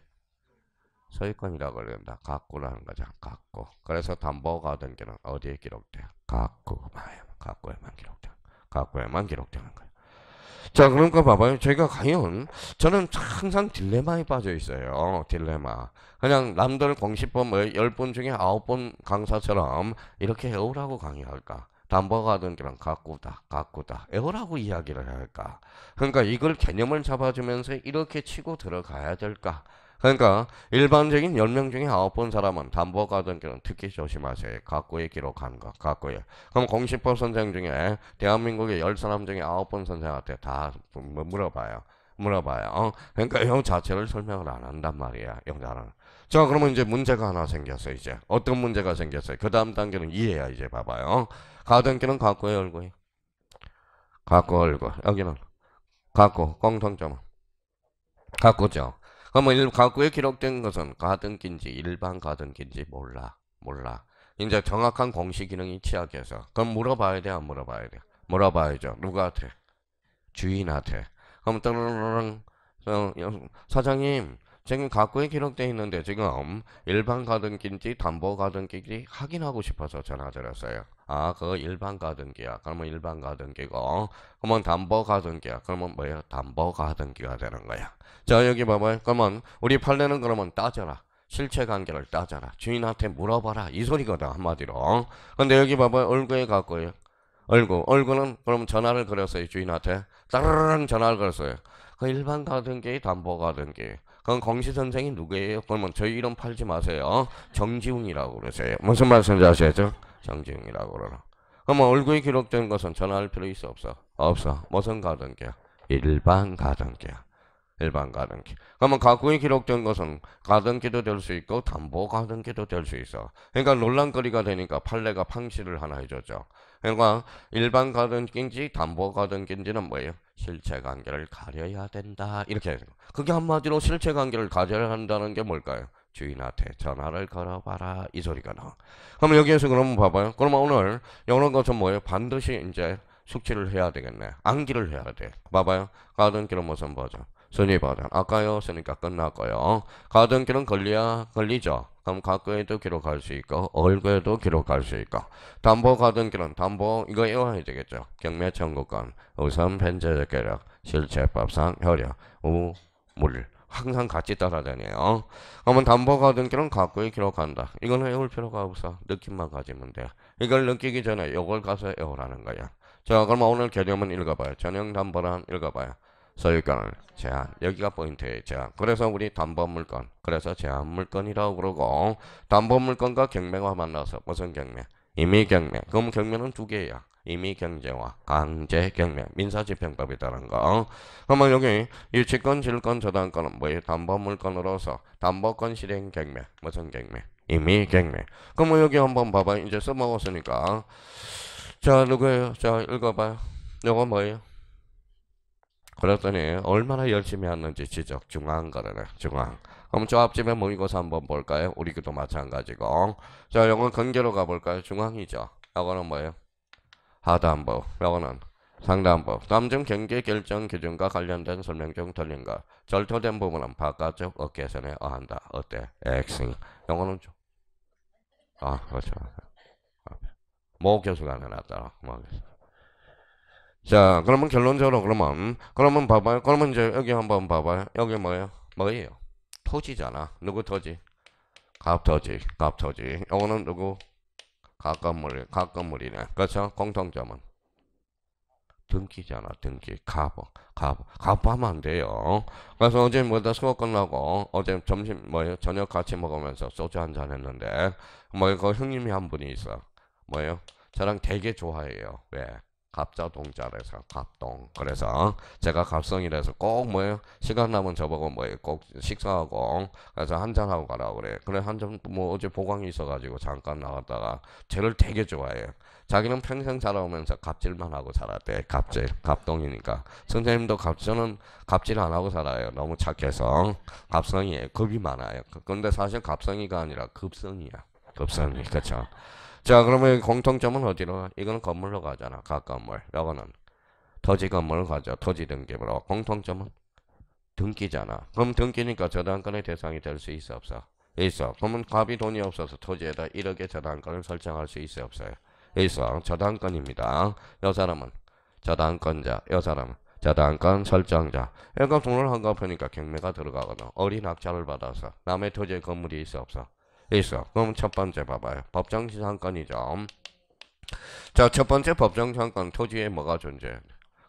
소유권이라고 그런다. 갖고라는 거죠. 갖고. 그래서 담보가 된 게는 어디에 기록돼? 갖고에만 기록돼. 갖고에만 기록되는 거예요. 자, 그러니까 봐봐요. 제가 과연 저는 항상 딜레마에 빠져 있어요. 딜레마. 그냥 남들 공시법 10분 중에 9분 강사처럼 이렇게 해오라고 강의할까? 담보가 된 게는 갖고다. 에오라고 이야기를 할까? 그러니까 이걸 개념을 잡아주면서 이렇게 치고 들어가야 될까? 그러니까 일반적인 10명 중에 9번 사람은 담보가 된 게는 특히 조심하세요. 갖고에 기록하는 거. 갖고에. 그럼 공시법 선생 중에 대한민국의 10사람 중에 9번 선생한테 다 물어봐요. 그러니까 이 자체를 설명을 안 한단 말이야. 영자는. 자, 그러면 이제 문제가 하나 생겼어요. 이제 어떤 문제가 생겼어요? 그 다음 단계는 이해야. 이제 봐봐요. 가등기는 갖고에 얼고 여기는 갖고 공통점은 갖고죠. 그러면 갖고에 기록된 것은 가등기인지 일반 가등기인지 몰라. 이제 정확한 공시 기능이 취약해서. 그럼 물어봐야 돼, 안 물어봐야 돼? 물어봐야죠. 누구한테? 주인한테. 그럼 떠르르릉 사장님, 지금 갖고에 기록되어 있는데 지금 일반 가등기인지 담보 가등기인지 확인하고 싶어서 전화드렸어요. 아, 그거 일반 가등기야. 그러면 일반 가등기고, 그러면 담보 가등기야. 그러면 뭐예요? 담보 가등기가 되는 거야. 자, 여기 봐봐요. 그러면 우리 판례는 그러면 따져라. 실체관계를 따져라. 주인한테 물어봐라. 이 소리거든, 한마디로. 근데 여기 봐봐요. 얼굴에 갖고요. 얼굴은 그럼 전화를 걸었어요. 주인한테. 따르릉 전화를 걸었어요. 그 일반 가등기, 담보 가등기. 그럼 공시 선생이 누구예요? 그러면 저희 이름 팔지 마세요. 정지웅이라고 그러세요. 무슨 말씀인지 아시죠? 정지웅이라고 그러나. 그러면 얼굴에 기록된 것은 전화할 필요 있어 없어? 없어. 무슨 가등기야? 일반 가등기야. 일반 가등기. 그러면 가구에 기록된 것은 가등기도 될 수 있고 담보 가등기도 될 수 있어. 그러니까 논란거리가 되니까 판례가 방시를 하나 해줬죠. 그러니까 일반 가등기인지 담보 가등기인지는 뭐예요? 실체관계를 가려야 된다. 이렇게 해서 그게 한마디로 실체관계를 가져야 한다는 게 뭘까요? 주인한테 전화를 걸어봐라 이 소리가 나와. 그럼 여기에서 그러면 봐봐요. 그러면 오늘 이런 것은 뭐예요? 반드시 이제 숙지를 해야 되겠네. 암기를 해야 돼. 봐봐요. 가등기는 무슨 버전? 순위 버전. 아까요 쓰니까 끝났고요. 가등기는 걸리죠. 그럼 가구에도 기록할 수 있고 얼구에도 기록할 수 있고 담보 가등기는 담보 이거 외워야 되겠죠. 경매 청구권, 우선 변제적 계력, 실체법상 효력, 우물 항상 같이 따라다녀요. 그러면 담보 가등기는 가구에 기록한다. 이건 외울 필요가 없어. 느낌만 가지면 돼. 이걸 느끼기 전에 이걸 가서 외우라는 거야. 자, 그럼 오늘 개념은 읽어봐요. 전형담보란 읽어봐요. 소유권을 제한. 여기가 포인트예요. 제한. 그래서 우리 담보물건. 그래서 제한물건이라고 그러고 담보물건과 경매가 만나서 무슨 경매? 임의경매. 그럼 경매는 두 개야. 임의경제와 강제경매. 민사집행법이라는 거. 그러면 여기 이 직권, 질권, 저당권은 뭐예요? 담보물건으로서 담보권 실행 경매. 무슨 경매? 임의경매. 그러면 여기 한번 봐봐요. 이제 써먹었으니까. 자, 누구예요? 자, 읽어봐요. 이거 뭐예요? 그랬더니 얼마나 열심히 했는지 지적. 중앙거래네. 중앙. 그럼 저 앞집에 모의고사 한번 볼까요? 우리 것도 마찬가지고. 자, 이건 근계로 가볼까요? 중앙이죠. 이거는 뭐예요? 하단부. 이거는 상단부. 다음 중 경계 결정 기준과 관련된 설명 중 틀린 것. 절토된 부분은 바깥쪽 어깨선에 어한다. 어때? X. 이거는 좀. 아, 그렇죠. 모 교수가 해놨다. 자, 그러면 결론적으로 그러면 봐봐요. 그러면 이제 여기 한번 봐봐요. 여기 뭐예요? 뭐예요? 토지잖아. 누구 토지? 갑토지. 갑토지. 이거는 누구? 갑건물이네. 그렇죠? 공통점은 등기잖아. 등기. 갑하면 안 돼요. 그래서 어제 뭐다 수업 끝나고 어제 점심 뭐예요? 저녁 같이 먹으면서 소주 한잔 했는데 뭐예요? 그 형님이 한 분이 있어. 뭐예요? 저랑 되게 좋아해요. 왜? 갑자 동자라서 갑동. 그래서 제가 갑성이라서 꼭 뭐예요? 시간 나면 저보고 뭐예요? 꼭 식사하고 그래서 한잔 하고 가라고 그래. 그래 한 잔 뭐 어제 보강이 있어가지고 잠깐 나갔다가 쟤를 되게 좋아해요. 자기는 평생 살아오면서 갑질만 하고 살았대. 갑질. 갑동이니까. 선생님도 저는 갑질 안 하고 살아요. 너무 착해서. 갑성이에요. 급이 많아요. 근데 사실 갑성이가 아니라 급성이야. 급성이. 그쵸? 자, 그러면 공통점은 어디로? 이거는 건물로 가잖아. 각 건물. 이거는 토지 건물로 가죠. 토지 등기부로. 공통점은 등기잖아. 그럼 등기니까 저당권의 대상이 될 수 있어 없어? 있어. 그러면 갑이 돈이 없어서 토지에다 1억의 저당권을 설정할 수 있어 없어요? 있어. 저당권입니다. 이 사람은 저당권자. 이 사람은 저당권 설정자. 그러니까 돈을 환갑하니까 경매가 들어가거든. 어린 학자를 받아서 남의 토지에 건물이 있어 없어? 있어. 그럼 첫 번째 봐봐요. 법정시상권이죠. 자, 첫 번째 법정시상권 토지에 뭐가 존재해?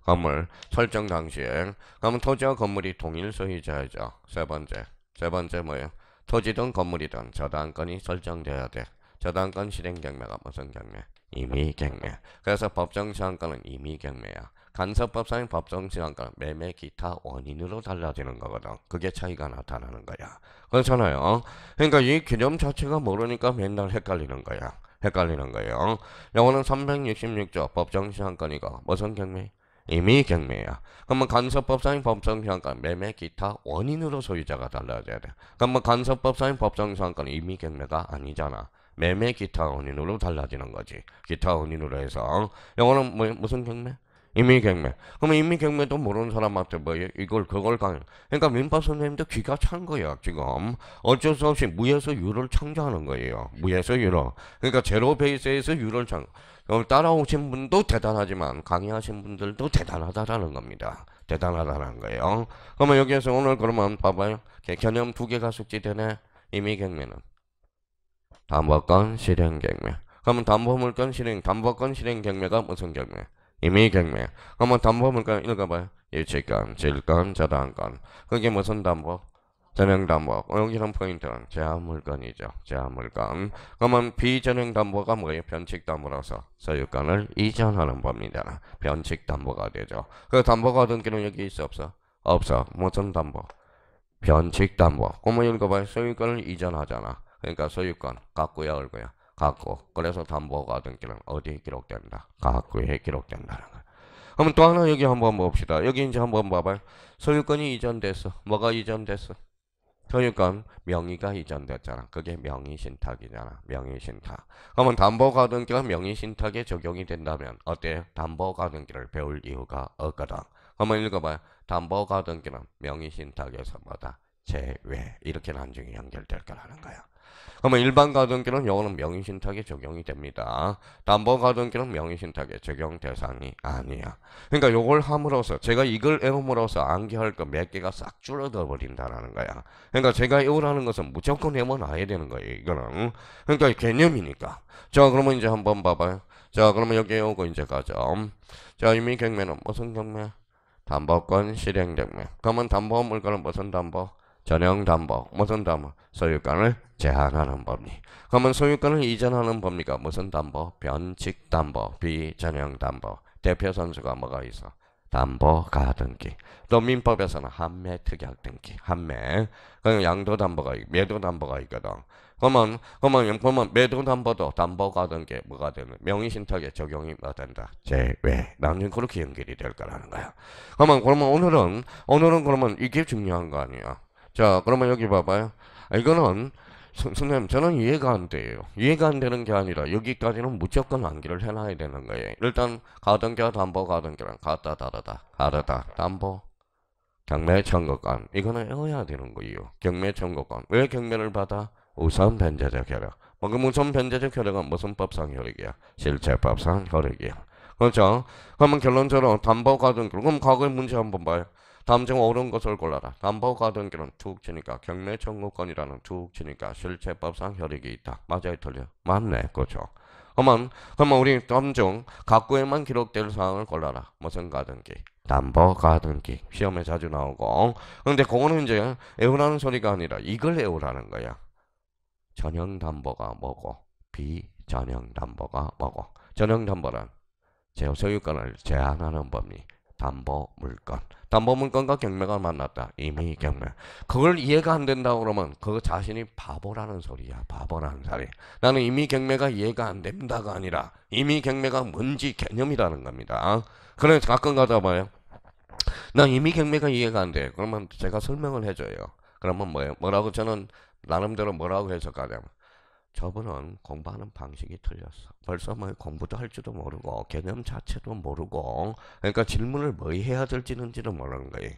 건물 설정 당시에 그러면 토지와 건물이 동일 소유자이죠. 세 번째 뭐예요? 토지든 건물이든 저당권이 설정돼야 돼. 저당권 실행 경매가 무슨 경매? 임의경매. 그래서 법정시상권은 임의경매야. 간섭법상의 법정시상권은 매매 기타 원인으로 달라지는 거거든. 그게 차이가 나타나는 거야. 그렇잖아요. 그러니까 이 개념 자체가 모르니까 맨날 헷갈리는 거야. 헷갈리는 거예요. 영어는 366조 법정시상권이고 무슨 경매? 임의경매야. 그러면 간섭법상의 법정시상권 매매 기타 원인으로 소유자가 달라져야 돼. 그러면 간섭법상의 법정시상권은 임의경매가 아니잖아. 매매 기타 원인으로 달라지는 거지. 기타 원인으로 해서 영어는 뭐 무슨 경매? 임의경매. 그러면 임의경매도 모르는 사람한테 뭐 이걸 그걸 강의. 그러니까 민법 선생님도 귀가 찬 거야 지금. 어쩔 수 없이 무에서 유를 창조하는 거예요. 무에서 유로. 그러니까 제로 베이스에서 유를 창. 따라오신 분도 대단하지만 강의하신 분들도 대단하다라는 겁니다. 대단하다는 거예요. 그러면 여기에서 오늘 그러면 봐봐요. 개념 두 개가 숙지되네. 임의경매는 담보권 실행경매. 그러면 담보물권 실행, 담보권 실행경매가 무슨 경매? 임의경매. 그러면 담보물권 읽어봐요. 예치권, 질권, 저당권. 그게 무슨 담보? 전형담보. 여기는 포인트는 제한물건이죠. 제한물건. 그러면 비전형담보가 뭐예요? 변칙담보로서 소유권을 이전하는 법입니다. 변칙담보가 되죠. 그 담보가 등기는 여기 있어 없어? 없어. 무슨 담보? 변칙 담보. 그러면 읽어봐요. 소유권을 이전하잖아. 그러니까 소유권 갖고야 얼고야 갖고. 그래서 담보가 등기는 어디에 기록된다? 갖고에 기록된다는 거야. 그러면 또 하나 여기 한번 봅시다. 여기 이제 한번 봐봐요. 소유권이 이전됐어. 뭐가 이전됐어? 소유권 명의가 이전됐잖아. 그게 명의신탁이잖아. 명의신탁. 그러면 담보가등기가 명의신탁에 적용이 된다면 어때요? 담보가등기를 배울 이유가 없거든. 한번 읽어봐요. 담보가등기는 명의신탁에서 뭐다? 제외. 이렇게 나중에 연결될 거라는 거야. 그러면 일반 가등기는 요거는 명의신탁에 적용이 됩니다. 담보가등기는 명의신탁에 적용 대상이 아니야. 그러니까 요걸 함으로써 제가 이걸 외움으로써 암기할 거 몇 개가 싹 줄어들어 버린다라는 거야. 그러니까 제가 외우라는 것은 무조건 외워놔야 되는 거예요. 이거는. 그러니까 개념이니까. 자, 그러면 이제 한번 봐봐요. 자, 그러면 여기 오고 이제 가죠. 자, 이미 경매는 무슨 경매? 담보권 실행 경매. 그러면 담보 물건은 무슨 담보? 전형 담보. 무슨 담보? 소유권을 제한하는 법리. 그러면 소유권을 이전하는 법리가 무슨 담보? 변칙 담보, 비전형 담보. 대표 선수가 뭐가 있어? 담보 가등기. 또 민법에서는 한매 특약 등기. 한매. 그럼 양도 담보가 매도 담보가 있거든. 그러면 매도 담보도 담보 가등기 뭐가 되는? 명의신탁에 적용이 뭐 된다? 제외. 나는 그렇게 연결이 될 거라는 거야. 그러면 오늘은 그러면 이게 중요한 거 아니야? 자, 그러면 여기 봐봐요. 이거는 선생님 저는 이해가 안 돼요. 이해가 안 되는 게 아니라 여기까지는 무조건 암기를 해놔야 되는 거예요. 일단 가등기와 담보 가등기랑 같다 다르다. 담보 경매 청구권 이거는 외워야 되는 거예요. 경매 청구권 왜 경매를 받아? 우선 변제적 효력. 그 우선 변제적 효력은 무슨 법상 효력이야? 실체법상 효력이야. 그렇죠? 그러면 결론적으로 담보 가등기 그럼 과거의 문제 한번 봐요. 다음 중 옳은 것을 골라라. 담보 가등기는 툭 치니까 경매 청구권이라는 툭 치니까 실체법상 효력이 있다. 맞아요, 틀려? 맞네, 그렇죠. 그러면 우리 다음 중 각구에만 기록될 사항을 골라라. 무슨 가등기? 담보 가등기. 시험에 자주 나오고. 근데 그거는 이제 외우라는 소리가 아니라 이걸 외우라는 거야. 전형 담보가 뭐고 비전형 담보가 뭐고. 전형 담보란 제 소유권을 제한하는 법리. 담보 물건. 담보 물건과 경매가 만났다. 이미 경매. 그걸 이해가 안 된다고 그러면 그 자신이 바보라는 소리야. 바보라는 소리. 나는 이미 경매가 이해가 안 된다가 아니라 이미 경매가 뭔지 개념이라는 겁니다. 그래서 가끔 가다 봐요. 나 이미 경매가 이해가 안 돼. 그러면 제가 설명을 해줘요. 그러면 뭐예요? 뭐라고 저는 나름대로 뭐라고 해석하냐면 저분은 공부하는 방식이 틀렸어. 벌써 뭐 공부도 할 줄도 모르고 개념 자체도 모르고 그러니까 질문을 뭐 해야 될지는지도 모르는 거예요.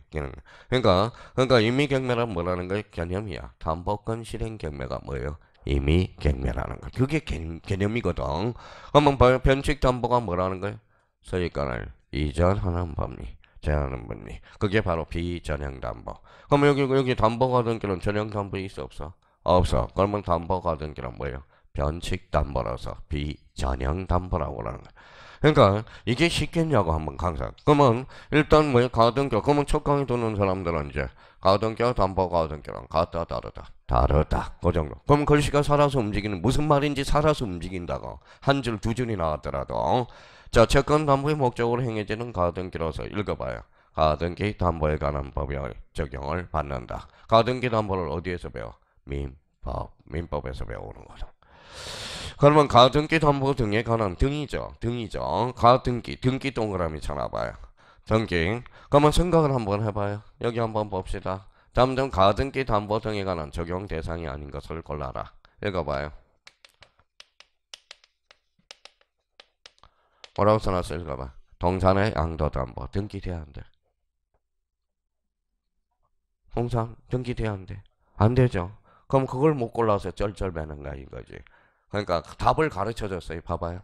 그러니까 임의 경매란 뭐라는 거예요? 개념이야. 담보권 실행 경매가 뭐예요? 임의 경매라는 거. 그게 개념이거든. 한번 봐요. 변칙 담보가 뭐라는 거예요? 소유권을 이전하는 법리. 제한하는 법리. 그게 바로 비전형 담보. 그럼 여기 담보가 등기는 전형 담보 있어 없어? 없어. 그러면 담보 가등기는 뭐예요? 변칙 담보라서 비전형 담보라고 하는 거야. 그러니까 이게 쉽겠냐고 한번 강사. 그러면 일단 뭐예요? 가등기. 그러면 첫 강의 듣는 사람들은 이제 가등기와 담보 가등기랑 같다 다르다. 그 정도. 그럼 글씨가 살아서 움직이는 무슨 말인지 살아서 움직인다고 한 줄 두 줄이 나왔더라도 자 채권 담보의 목적으로 행해지는 가등기로서 읽어봐요. 가등기 담보에 관한 법의 적용을 받는다. 가등기 담보를 어디에서 배워? 민법에서 배우는 거죠. 그러면 가등기 담보 등에 관한 등이죠. 등기 동그라미 쳐놔봐요. 등기. 그러면 생각을 한번 해봐요. 여기 한번 봅시다. 다음 중 가등기 담보 등에 관한 적용 대상이 아닌 것을 골라라. 읽어봐요. 뭐라고 써놨어? 읽어봐. 동산의 양도 담보 등기돼야 안 돼. 동산 등기돼야 안 돼. 안 되죠. 그럼 그걸 못 골라서 쩔쩔매는 거야 이거지. 그러니까 답을 가르쳐줬어요. 봐봐요.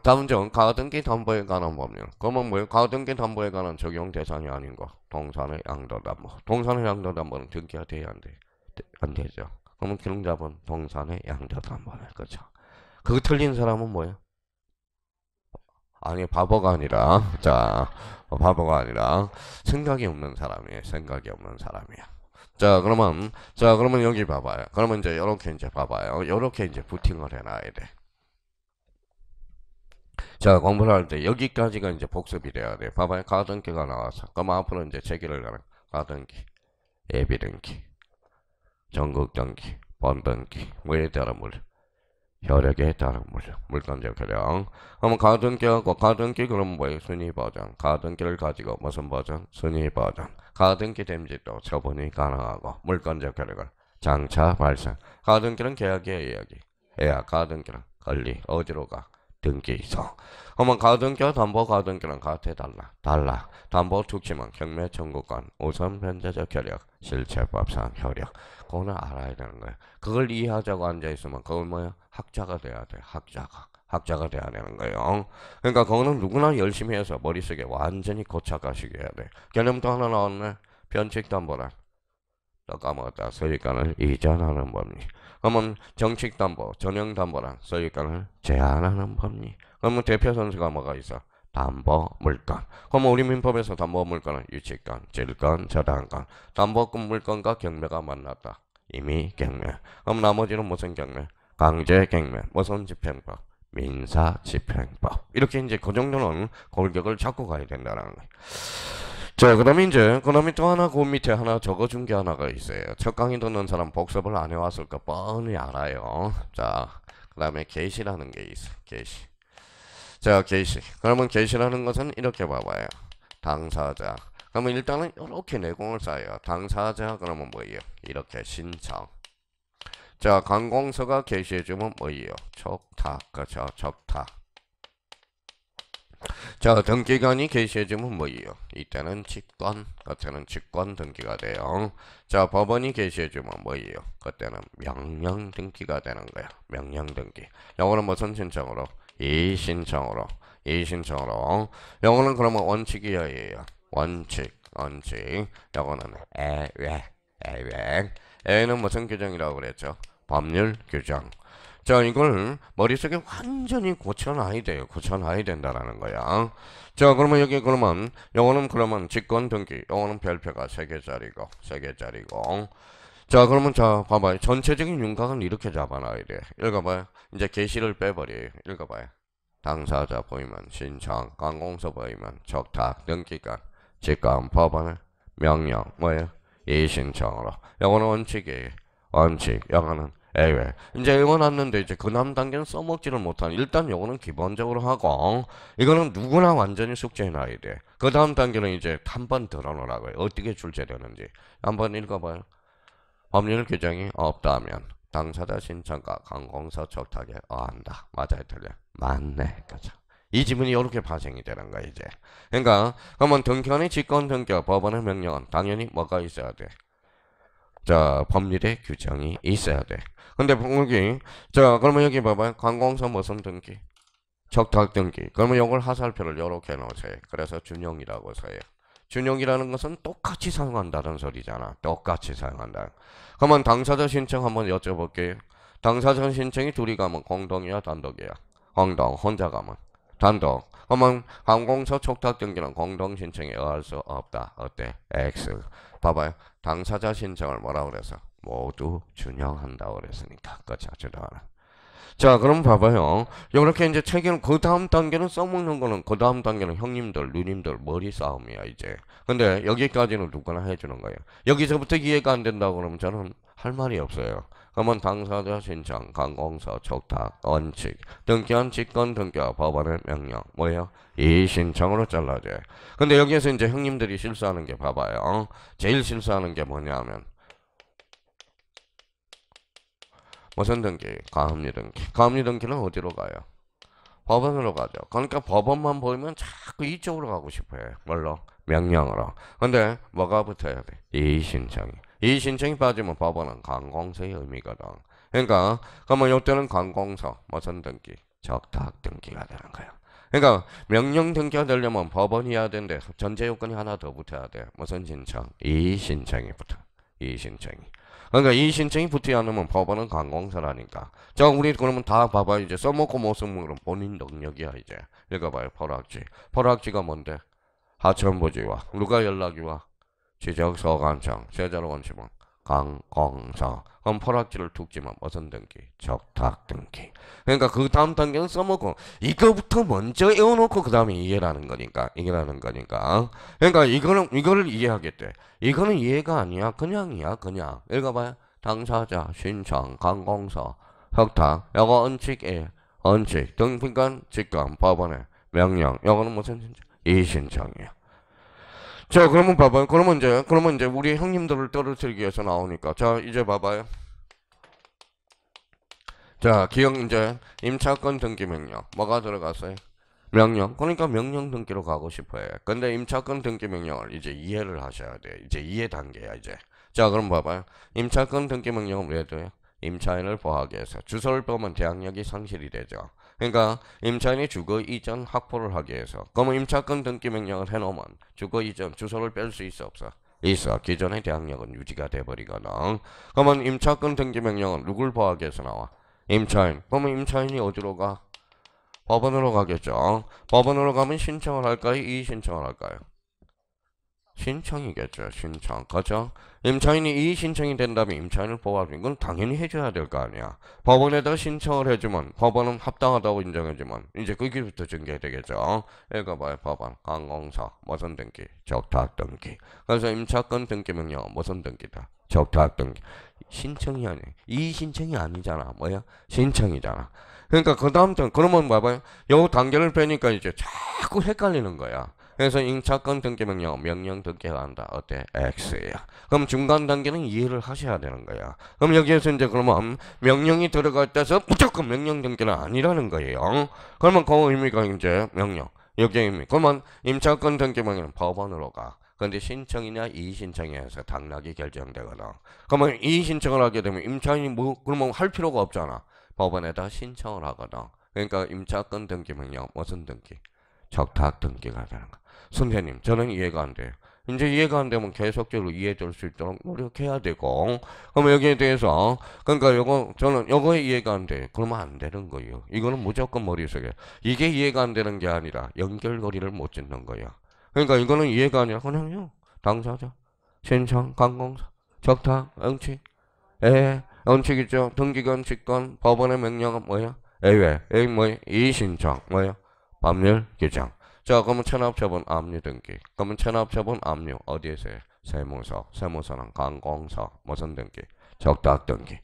다음 중 가등기 담보에 관한 법률. 그러면 뭐예요? 가등기 담보에 관한 적용 대상이 아닌 거. 동산의 양도 담보. 동산의 양도 담보는 등기가 돼야 안 돼. 안 되죠. 그러면 기능잡은 동산의 양도 담보는 거죠. 그거 틀린 사람은 뭐예요? 아니 바보가 아니라 바보가 아니라 생각이 없는 사람이에요. 생각이 없는 사람이야. 그러면 여기 봐봐요. 그러면 이제 요렇게 이제 봐봐요. 요렇게 이제 부팅을 해놔야 돼. 자, 공부를 할 때 여기까지가 이제 복습이 돼야 돼. 봐봐요. 가등기가 나와서. 그럼 앞으로 이제 제기를 가는 가등기, 예비등기, 전극등기, 번등기, 뭐에 따른 물, 혈액에 따른 물, 물건적 혈액. 그러면 가등기하고 가등기 그럼 뭐예요? 순위 버전. 가등기를 가지고 무슨 버전? 순위 버전. 가등기 댐지도 처분이 가능하고 물건적 혈액을 장차 발생. 가등기는 계약이에요, 예약이. 예약 가등기는 권리 어디로 가? 등기소. 그러면 가등기와 담보 가등기는 같아 달라. 담보 특징은 경매 청구권, 우선 변제적 효력, 실체법상 효력. 그거는 알아야 되는 거야. 그걸 이해하자고 앉아있으면 그걸 뭐야? 학자가 돼야 돼. 학자가 돼야 되는 거예요. 그러니까 그거는 누구나 열심히 해서 머릿속에 완전히 고착화시켜야 돼. 개념도 하나 나왔네. 변칙담보란 또 까먹었다. 소유권을 이전하는 법리. 그러면 정칙담보, 전형담보란 소유권을 제한하는 법리. 그러면 대표 선수가 뭐가 있어? 담보 물건. 그러면 우리 민법에서 담보 물건은 유치권, 질권, 저당권. 담보권 물건과 경매가 만났다. 이미 경매. 그럼 나머지는 무슨 경매? 강제 경매. 무슨 집행법? 민사 집행법. 이렇게 이제 그 정도는 골격을 잡고 가야 된다는 거예요. 자, 그다음에 또 하나 그 밑에 하나 적어준 게 하나가 있어요. 첫 강의 듣는 사람 복습을 안 해왔을 거 뻔히 알아요. 자, 그다음에 게시라는 게 있어. 게시. 자, 게시. 그러면 게시라는 것은 이렇게 봐봐요. 당사자. 그러면 일단은 이렇게 내공을 쌓아요. 당사자 그러면 뭐예요? 이렇게 신청. 자, 관공서가 게시해주면 뭐예요? 촉탁. 그렇죠? 촉탁. 자, 등기관이 게시해주면 뭐예요? 이때는 직권, 그때는 직권 등기가 돼요. 자, 법원이 게시해주면 뭐예요? 그때는 명령 등기가 되는 거야. 명령 등기. 영어는 무슨 신청으로? 이신청으로. 이신청으로. 영어는 그러면 원칙이야예요. 원칙. 영어는 애외. 애는 무슨 규정이라고 그랬죠? 법률 규정. 자, 이걸 머릿속에 완전히 고쳐놔야 돼요. 고쳐놔야 된다라는 거야. 자, 그러면 여기 그러면 영어는 그러면 직권 등기. 영어는 별표가 3개짜리고. 자, 그러면 자, 봐봐요. 전체적인 윤곽은 이렇게 잡아놔야 돼. 읽어봐요. 이제 게시를 빼버려요. 읽어봐요. 당사자 보이면 신청, 관공서 보이면 촉탁, 등기관, 직권, 법원을 명령, 뭐예요? 이신청으로. 영어는 원칙이에요. 원칙. 영어는 에외. 이제 외워놨는데 이제 그 다음 단계는 써먹지를 못하는. 일단 요거는 기본적으로 하고 이거는 누구나 완전히 숙제해놔야 돼. 그 다음 단계는 이제 한 번 들어놓으라고요. 어떻게 출제되는지 한번 읽어봐요. 법률 규정이 없다면 당사자 신청과 관공서 촉탁에 어한다. 맞아요, 틀려? 맞네, 그죠? 이 지문이 이렇게 발생이 되는 거야 이제. 그러니까 그러면 등기관의 직권 등기와 법원의 명령은 당연히 뭐가 있어야 돼? 자, 법률의 규정이 있어야 돼. 근데 여기 자, 그러면 여기 봐봐요. 관공서 무슨 등기? 촉탁 등기. 그러면 이걸 하살표를 이렇게 놓으세요. 그래서 준용이라고 써요. 준용이라는 것은 똑같이 사용한다는 소리잖아. 똑같이 사용한다. 그러면 당사자 신청 한번 여쭤볼게요. 당사자 신청이 둘이 가면 공동이야 단독이야? 공동. 혼자 가면 단독. 그러면 관공서 촉탁 등기는 공동 신청에 의할 수 없다. 어때? X. 봐봐요. 당사자 신청을 뭐라고 그래서? 모두 준용한다고 그랬으니까. 그렇죠. 준용하라. 자, 그럼 봐봐요. 이렇게 이제 체계는 그 다음 단계는 써먹는 거는 그 다음 단계는 형님들, 누님들 머리 싸움이야 이제. 근데 여기까지는 누구나 해주는 거예요. 여기서부터 이해가 안 된다고 그러면 저는 할 말이 없어요. 그러면 당사자 신청, 관공서, 촉탁, 원칙, 등기한 직권 등기와 법원의 명령 뭐예요? 이 신청으로 잘라줘요. 근데 여기에서 이제 형님들이 실수하는 게 봐봐요. 제일 실수하는 게 뭐냐면 무슨 등기? 가압류 등기. 가압류 등기는 어디로 가요? 법원으로 가죠. 그러니까 법원만 보이면 자꾸 이쪽으로 가고 싶어요. 뭘로? 명령으로. 근데 뭐가 붙어야 돼? 이의신청이. 이의신청이 빠지면 법원은 관공서의 의미거든. 그러니까 그러면 이때는 관공서 무슨 등기? 촉탁 등기가 되는 거야. 그러니까 명령 등기가 되려면 법원이어야 되는데 전제 요건이 하나 더 붙어야 돼. 무슨 신청? 이의신청이 붙어. 이의신청이. 그러니까 이 신청이 붙지 않으면 법원은 관공서라니까. 자, 우리 그러면 다 봐봐요. 이제 써먹고 못 써먹으면 본인 능력이야 이제. 읽어봐요. 포락지. 포락지가 뭔데? 하천부지와 누가 연락이 와? 지적서관청. 세자로 원심은 강공서. 그럼 포락지를 툭 지면 무슨 등기? 적탁 등기. 그러니까 그 다음 단계는 써먹고 이거부터 먼저 외워놓고 그 다음에 이해라는 거니까 이해라는 거니까. 그러니까 이거를 이해하겠대. 이거는 이해가 아니야. 그냥이야 그냥. 읽어봐요. 당사자, 신청, 강공서, 혁탁. 요거 언칙에 언칙, 등기관, 직관, 법원의 명령. 요거는 무슨 신청? 이신청이야. 자, 그러면 봐봐요. 그러면 이제 우리 형님들을 떨어뜨리기 위해서 나오니까. 자, 이제 봐봐요. 자, 기억 이제 임차권 등기 명령. 뭐가 들어갔어요? 명령. 그러니까 명령 등기로 가고 싶어요. 근데 임차권 등기 명령을 이제 이해를 하셔야 돼. 이제 이해 단계야, 이제. 자, 그럼 봐봐요. 임차권 등기 명령은 왜 돼요? 임차인을 보호하기 위해서. 주소를 보면 대항력이 상실이 되죠. 그러니까 임차인이 주거 이전 확보를 하기 위해서. 그러면 임차권 등기 명령을 해놓으면 주거 이전 주소를 뺄 수 있어 없어? 있어. 기존의 대항력은 유지가 돼버리거든. 그러면 임차권 등기 명령은 누굴 보호하기 위해서 나와? 임차인. 그러면 임차인이 어디로 가? 법원으로 가겠죠. 법원으로 가면 신청을 할까요? 이의신청을 할까요? 신청이겠죠. 신청. 그죠? 임차인이 이의신청이 된다면 임차인을 보호하는 건 당연히 해줘야 될 거 아니야. 법원에다 신청을 해주면 법원은 합당하다고 인정해주면 이제 거기부터 전개되겠죠. 읽어봐요. 법원. 강공서. 무슨 등기? 적탁 등기. 그래서 임차권 등기 명령은 무슨 등기다? 적탁 등기. 신청이 아니야. 이의신청이 아니잖아. 뭐야? 신청이잖아. 그러니까 그 다음부터 그러면 봐봐요. 요 단계를 빼니까 이제 자꾸 헷갈리는 거야. 그래서 임차권 등기 명령 등기가 한다. 어때? X야. 그럼 중간 단계는 이해를 하셔야 되는 거야. 그럼 여기에서 이제 그러면 명령이 들어갈 때서 무조건 명령 등기는 아니라는 거예요. 그러면 그 의미가 이제 명령. 여기 의미. 그러면 임차권 등기 명령은 법원으로 가. 근데 신청이냐 이의신청에 해서 당락이 결정되거든. 그러면 이의신청을 하게 되면 임차인이 뭐 그러면 할 필요가 없잖아. 법원에다 신청을 하거든. 그러니까 임차권 등기 명령 무슨 등기? 적탁 등기가 되는 거. 선생님 저는 이해가 안 돼요. 이제 이해가 안 되면 계속적으로 이해될 수 있도록 노력해야 되고. 그럼 여기에 대해서 그러니까 저는 요거에 이해가 안 돼. 그러면 안 되는 거예요. 이거는 무조건 머릿속에 이게 이해가 안 되는 게 아니라 연결고리를 못 짓는 거야. 그러니까 이거는 이해가 아니라 그냥요. 당사자, 신청, 강공사, 적탁, 응칙, 원칙이죠. 등기관, 직권, 법원의 명령은 뭐야? 애외, 뭐야? 이의신청, 뭐야? 법률 규정. 자, 그러면 체납처분 압류 등기. 그러면 체납처분 압류 어디에서 해? 세무서. 세무서는 강공서. 무슨 등기? 적탁 등기.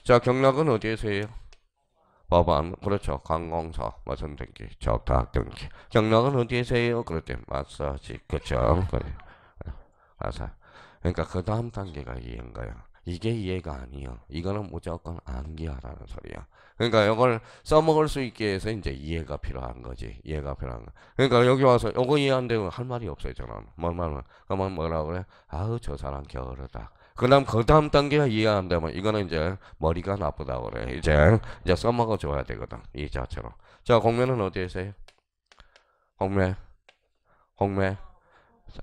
자, 경락은 어디에서 해요? 법원. 그렇죠. 강공서. 무슨 등기? 적탁 등기. 경락은 어디에서 해요? 그렇대. 마사지. 그렇죠. 마사. 그러니까 그 다음 단계가 이해인 거야. 이게 이해가 아니야. 이거는 무조건 암기하라는 소리야. 그러니까 이걸 써먹을 수 있게 해서 이제 이해가 필요한 거지. 이해가 필요한 거. 그러니까 여기 와서 이거 이해 안 되면 할 말이 없어요. 저는. 그러면 뭐라고 그래? 아우 저 사람 게으르다. 그 다음 단계가 이해 안 되면 이거는 이제 머리가 나쁘다고 그래. 이제 써먹어 줘야 되거든. 이 자체로. 자, 공매는 어디에서 해요? 공매.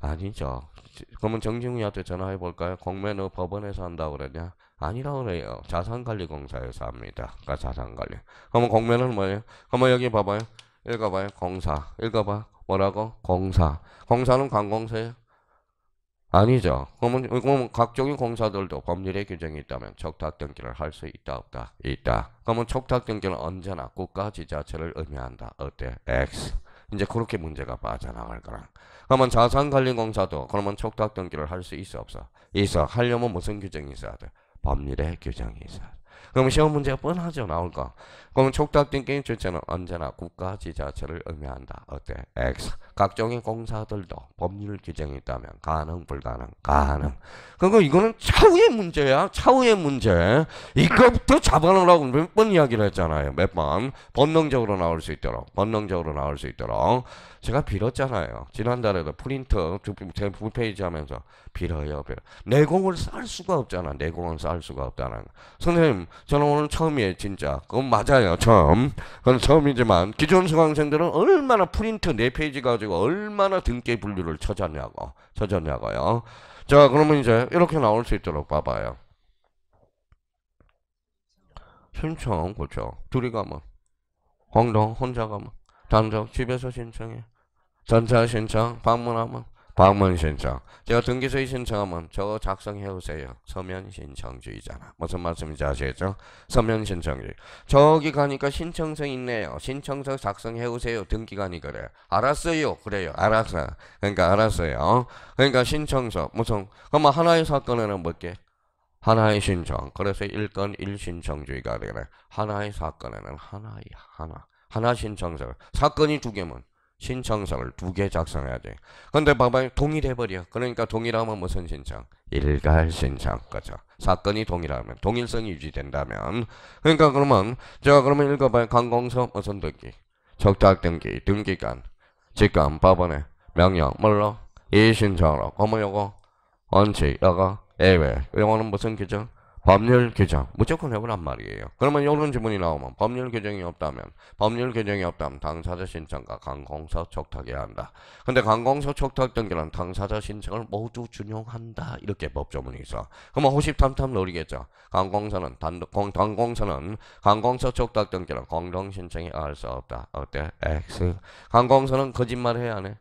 아니죠. 그러면 정진우한테 전화해 볼까요? 공매 너 법원에서 한다고 그러냐? 아니라고 그래요. 자산관리공사에서 합니다. 그러니까 자산관리. 그러면 공매는 뭐예요? 그러면 여기 봐봐요. 읽어봐요. 공사. 읽어봐. 뭐라고? 공사. 공사는 관공서예요? 아니죠. 그러면 각종의 공사들도 법률의 규정이 있다면 촉탁 등기를 할 수 있다 없다? 있다. 그러면 촉탁 등기는 언제나 국가 지자체를 의미한다. 어때? X. 이제 그렇게 문제가 빠져나갈 거라. 그러면 자산관리공사도 그러면 촉탁 등기를 할 수 있어 없어? 있어. 하려면 무슨 규정이 있어야 돼? 법률의 규정이 있어야 돼. 그럼 시험 문제가 뻔하죠. 나올 거. 그러면 촉탁 등기 주체는 언제나 국가 지자체를 의미한다. 어때? X. 각종의 공사들도 법률 규정이 있다면 가능 불가능? 가능. 그리고 이거는 차후의 문제야. 차후의 문제. 이거부터 잡아놓으라고 몇 번 이야기를 했잖아요. 몇 번. 본능적으로 나올 수 있도록. 본능적으로 나올 수 있도록. 제가 빌었잖아요. 지난달에도 프린터 제 풀페이지 하면서 빌어요. 내공을 쌓을 수가 없잖아. 내공을 쌓을 수가 없다는 거. 선생님 저는 오늘 처음이에요. 진짜. 그건 맞아요. 처음. 그건 처음이지만 기존 수강생들은 얼마나 프린트 4페이지 가지고 얼마나 등기 분류를 쳐졌냐고요. 자, 그러면 이제 이렇게 나올 수 있도록 봐봐요. 신청, 그렇죠. 둘이 가면 공동, 혼자 가면 단독, 집에서 신청해. 전자 신청, 방문하면 방문 신청. 제가 등기소에 신청하면 저거 작성해 오세요. 서면 신청주의잖아. 무슨 말씀인지 아시겠죠? 서면 신청주의. 저기 가니까 신청서 있네요. 신청서 작성해 오세요. 등기관이 그래. 알았어요. 그래요. 알았어. 그러니까 알았어요. 그러니까 신청서 무슨 그러면 하나의 사건에는 뭐게? 하나의 신청. 그래서 일건 일신청주의가 되네. 하나의 사건에는 하나 신청서. 사건이 두 개면 신청서를 두 개 작성해야 돼. 근데 봐봐요. 동일해버려. 그러니까 동일하면 무슨 신청? 일괄 신청. 그죠? 사건이 동일하면, 동일성이 유지된다면. 그러니까 그러면, 제가 그러면 읽어봐요. 관공서 무슨 등기? 적탁 등기, 등기관, 직관, 법원의 명령, 뭘로? 이신청으로. 그러면 요거, 원칙, 요거, 예외. 요거는 무슨 규정? 법률 규정. 무조건 해보란 말이에요. 그러면 이런 지문이 나오면 법률 규정이 없다면 당사자 신청과 관공서 촉탁해야 한다. 근데 관공서 촉탁 등기는 당사자 신청을 모두 준용한다. 이렇게 법조문이 있어. 그러면 호시탐탐 노리겠죠. 관공서는 관공서 촉탁 등기는 공동 신청이 할 수 없다. 어때? X. 관공서는 거짓말 해야 안 해?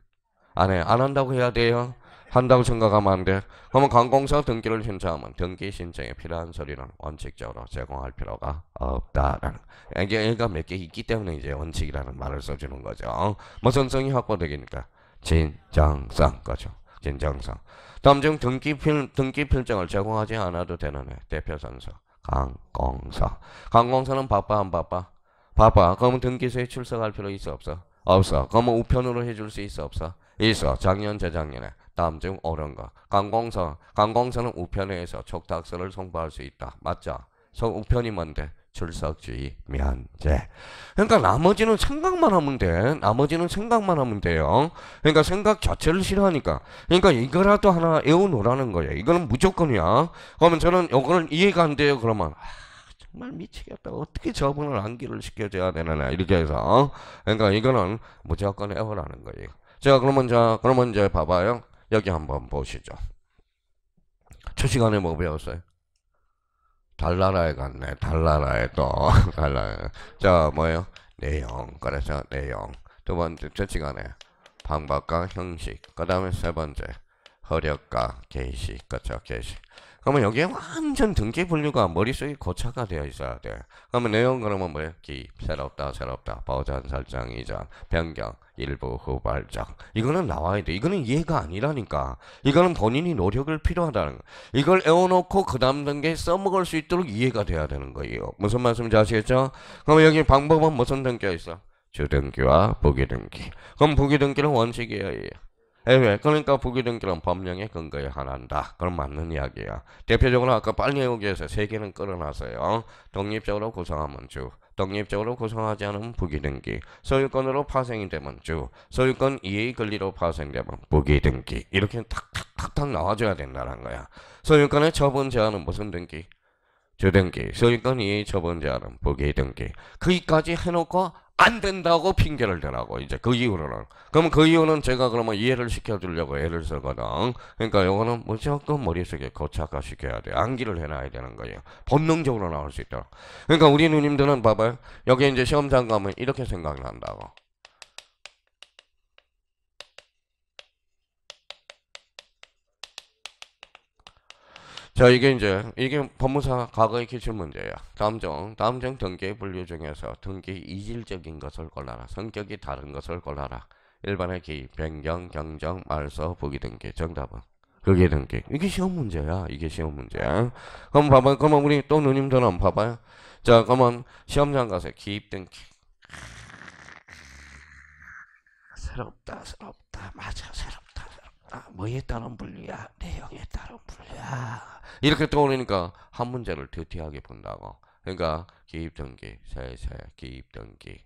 안 해. 안 한다고 해야 돼요. 한다고 생각하면 안 돼. 그러면 관공서 등기를 신청하면 등기 신청에 필요한 서류는 원칙적으로 제공할 필요가 없다라는. 얘가 몇 개 있기 때문에 이제 원칙이라는 말을 써주는 거죠. 무슨 성이 확보되니까 진정성 거죠. 진정성. 다음 중 등기 필증을 제공하지 않아도 되는 애. 대표 선서 관공서. 관공서는 바빠 안 바빠? 바빠. 그러면 등기소에 출석할 필요 있어 없어? 없어. 그러면 우편으로 해줄 수 있어 없어? 있어. 작년 재작년에. 다음 중 옳은 거. 관공서는 우편회에서 촉탁서를 송부할 수 있다. 맞죠? 우편이 뭔데? 출석주의 면제. 그러니까 나머지는 생각만 하면 돼. 나머지는 생각만 하면 돼요. 그러니까 생각 자체를 싫어하니까. 그러니까 이거라도 하나 외워놓으라는 거예요. 이거는 무조건이야. 그러면 저는 이거는 이해가 안 돼요. 그러면 정말 미치겠다. 어떻게 저분을 암기를 시켜줘야 되나 이렇게 해서. 그러니까 이거는 무조건 외우라는 거예요. 자, 그러면 이제 봐봐요. 여기 한번 보시죠. 첫 시간에 뭐 배웠어요? 달나라에 갔네. 달나라에 또. 달나라에. 자, 뭐예요? 내용. 그래서 내용. 두 번째, 첫 시간에 방법과 형식. 그 다음에 세 번째, 허력과 게시. 그쵸, 게시. 그러면 여기에 완전 등기 분류가 머릿속에 고착화 되어 있어야 돼. 그러면 내용 그러면 뭐예요? 기입, 새롭다, 버전 설정, 이전, 변경, 일부 후발적. 이거는 나와야 돼. 이거는 이해가 아니라니까. 이거는 본인이 노력을 필요하다는 거. 이걸 외워놓고 그 다음 단계에 써먹을 수 있도록 이해가 돼야 되는 거예요. 무슨 말씀인지 아시겠죠? 그러면 여기 방법은 무슨 등기가 있어? 주등기와 부기등기. 그럼 부기등기는 원칙이에요. 왜? 그러니까 부기등기는 법령에 근거에 한한다. 그럼 맞는 이야기야. 대표적으로 아까 빨리 외우기 위해서 세 개는 끌어놨어요. 독립적으로 구성하면 주, 독립적으로 구성하지 않으면 부기등기, 소유권으로 파생이 되면 주, 소유권 이의 권리로 파생되면 부기등기. 이렇게 탁탁탁탁 나와줘야 된다는 거야. 소유권의 처분 제한은 무슨 등기? 주등기. 소유권 이의 처분 제한은 부기등기. 거기까지 해놓고 안 된다고 핑계를 대라고. 이제 그 이유로는. 그럼 그 이유는 제가 그러면 이해를 시켜주려고 애를 쓰거든. 그러니까 요거는 무조건 머릿속에 고착화 시켜야 돼. 암기를 해놔야 되는 거예요. 본능적으로 나올 수 있도록. 그러니까 우리 누님들은 봐봐요. 여기 이제 시험장 가면 이렇게 생각난다고. 자, 이게 법무사 과거의 기출문제야. 다음 중 등기 분류 중에서 등기 이질적인 것을 골라라. 성격이 다른 것을 골라라. 1번의 기입, 변경, 경정, 말소, 부기등기. 정답은 부기등기. 이게 시험 문제야. 이게 시험 문제야. 그럼 봐봐요. 그러면 우리 또 누님들은 봐봐요. 자, 그러면 시험장 가서 기입 등기. 새롭다. 맞아, 새롭다. 뭐에 따른 분류야? 내용에 따른 분류야. 이렇게 떠오르니까 한 문제를 드티하게 본다고. 그러니까 기입등기, 세세, 기입등기,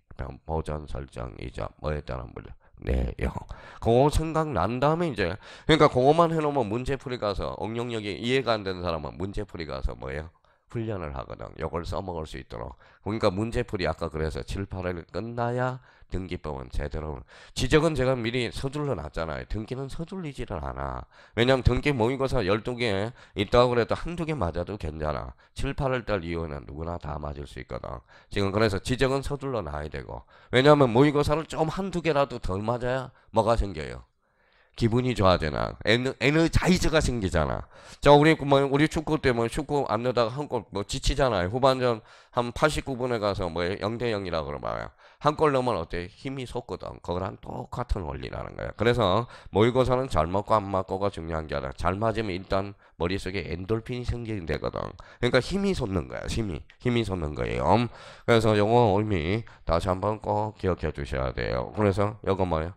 보전 설정, 이자, 뭐에 따른 분류? 내용. 그거 생각난 다음에 이제 그러니까 그거만 해놓으면 문제풀이 가서 응용력이 이해가 안 되는 사람은 문제풀이 가서 뭐예요? 훈련을 하거든. 이걸 써먹을 수 있도록. 그러니까 문제풀이 아까 그래서 7, 8일 끝나야 등기법은 제대로. 지적은 제가 미리 서둘러 놨잖아요. 등기는 서둘리지를 않아. 왜냐면 등기 모의고사 12개 있다고 그래도 한두 개 맞아도 괜찮아. 7, 8월달 이후에는 누구나 다 맞을 수 있거든. 지금 그래서 지적은 서둘러 놔야 되고. 왜냐면 모의고사를 좀 한두 개라도 덜 맞아야 뭐가 생겨요? 기분이 좋아지나 에너자이저가 생기잖아. 자, 우리 축구 때문에 축구 안 넣다가 한 골 뭐 지치잖아요. 후반전 한 89분에 가서 뭐 0대 0이라 그러면 한 골 넣으면 어때? 힘이 솟거든. 그거랑 똑같은 원리라는 거야. 그래서 모의고사는 잘 맞고 안 맞고가 중요한 게 아니라 잘 맞으면 일단 머릿속에 엔돌핀이 생기되거든. 그러니까 힘이 솟는 거야. 힘이 솟는 거예요. 그래서 영어 의미 다시 한번 꼭 기억해 주셔야 돼요. 그래서 이거 뭐예요?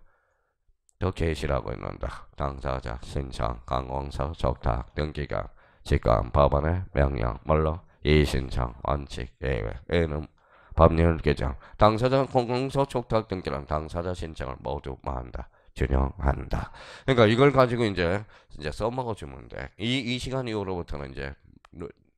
더 게시라고 있는다. 당사자, 신청, 강공서, 적탁, 등기가, 직권, 법원의 명령, 뭘로? 이신청, 원칙, 예외, 에는 법률 규정. 당사자 공공서 촉탁 등기란 당사자 신청을 모두 뭐한다? 준용한다. 그러니까 이걸 가지고 이제 써먹어 주면 돼. 이 시간 이후로부터는 이제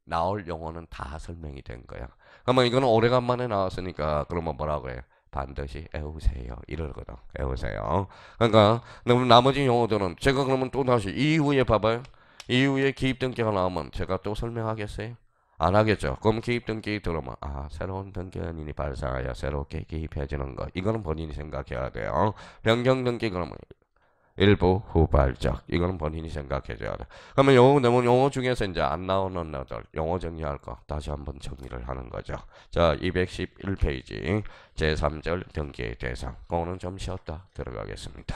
나올 용어는 다 설명이 된 거야. 그러면 이거는 오래간만에 나왔으니까 그러면 뭐라고 해요? 반드시 애우세요. 이러거든. 애우세요. 그러니까 나머지 용어들은 제가 그러면 또 다시 이후에 봐봐요. 이후에 기입 등기가 나오면 제가 또 설명하겠어요? 안 하겠죠. 그럼 기입 등기 들어오면 새로운 등기인이 발생하여 새롭게 기입해지는 거. 이거는 본인이 생각해야 돼요. 변경 등기 그러면 일부 후발적. 이거는 본인이 생각해줘야 돼. 그러면 영어 중에서 이제 안 나오는 것들 영어 정리할 거 다시 한번 정리를 하는 거죠. 자, 211페이지 제3절 등기 대상. 그거는 좀 쉬었다 들어가겠습니다.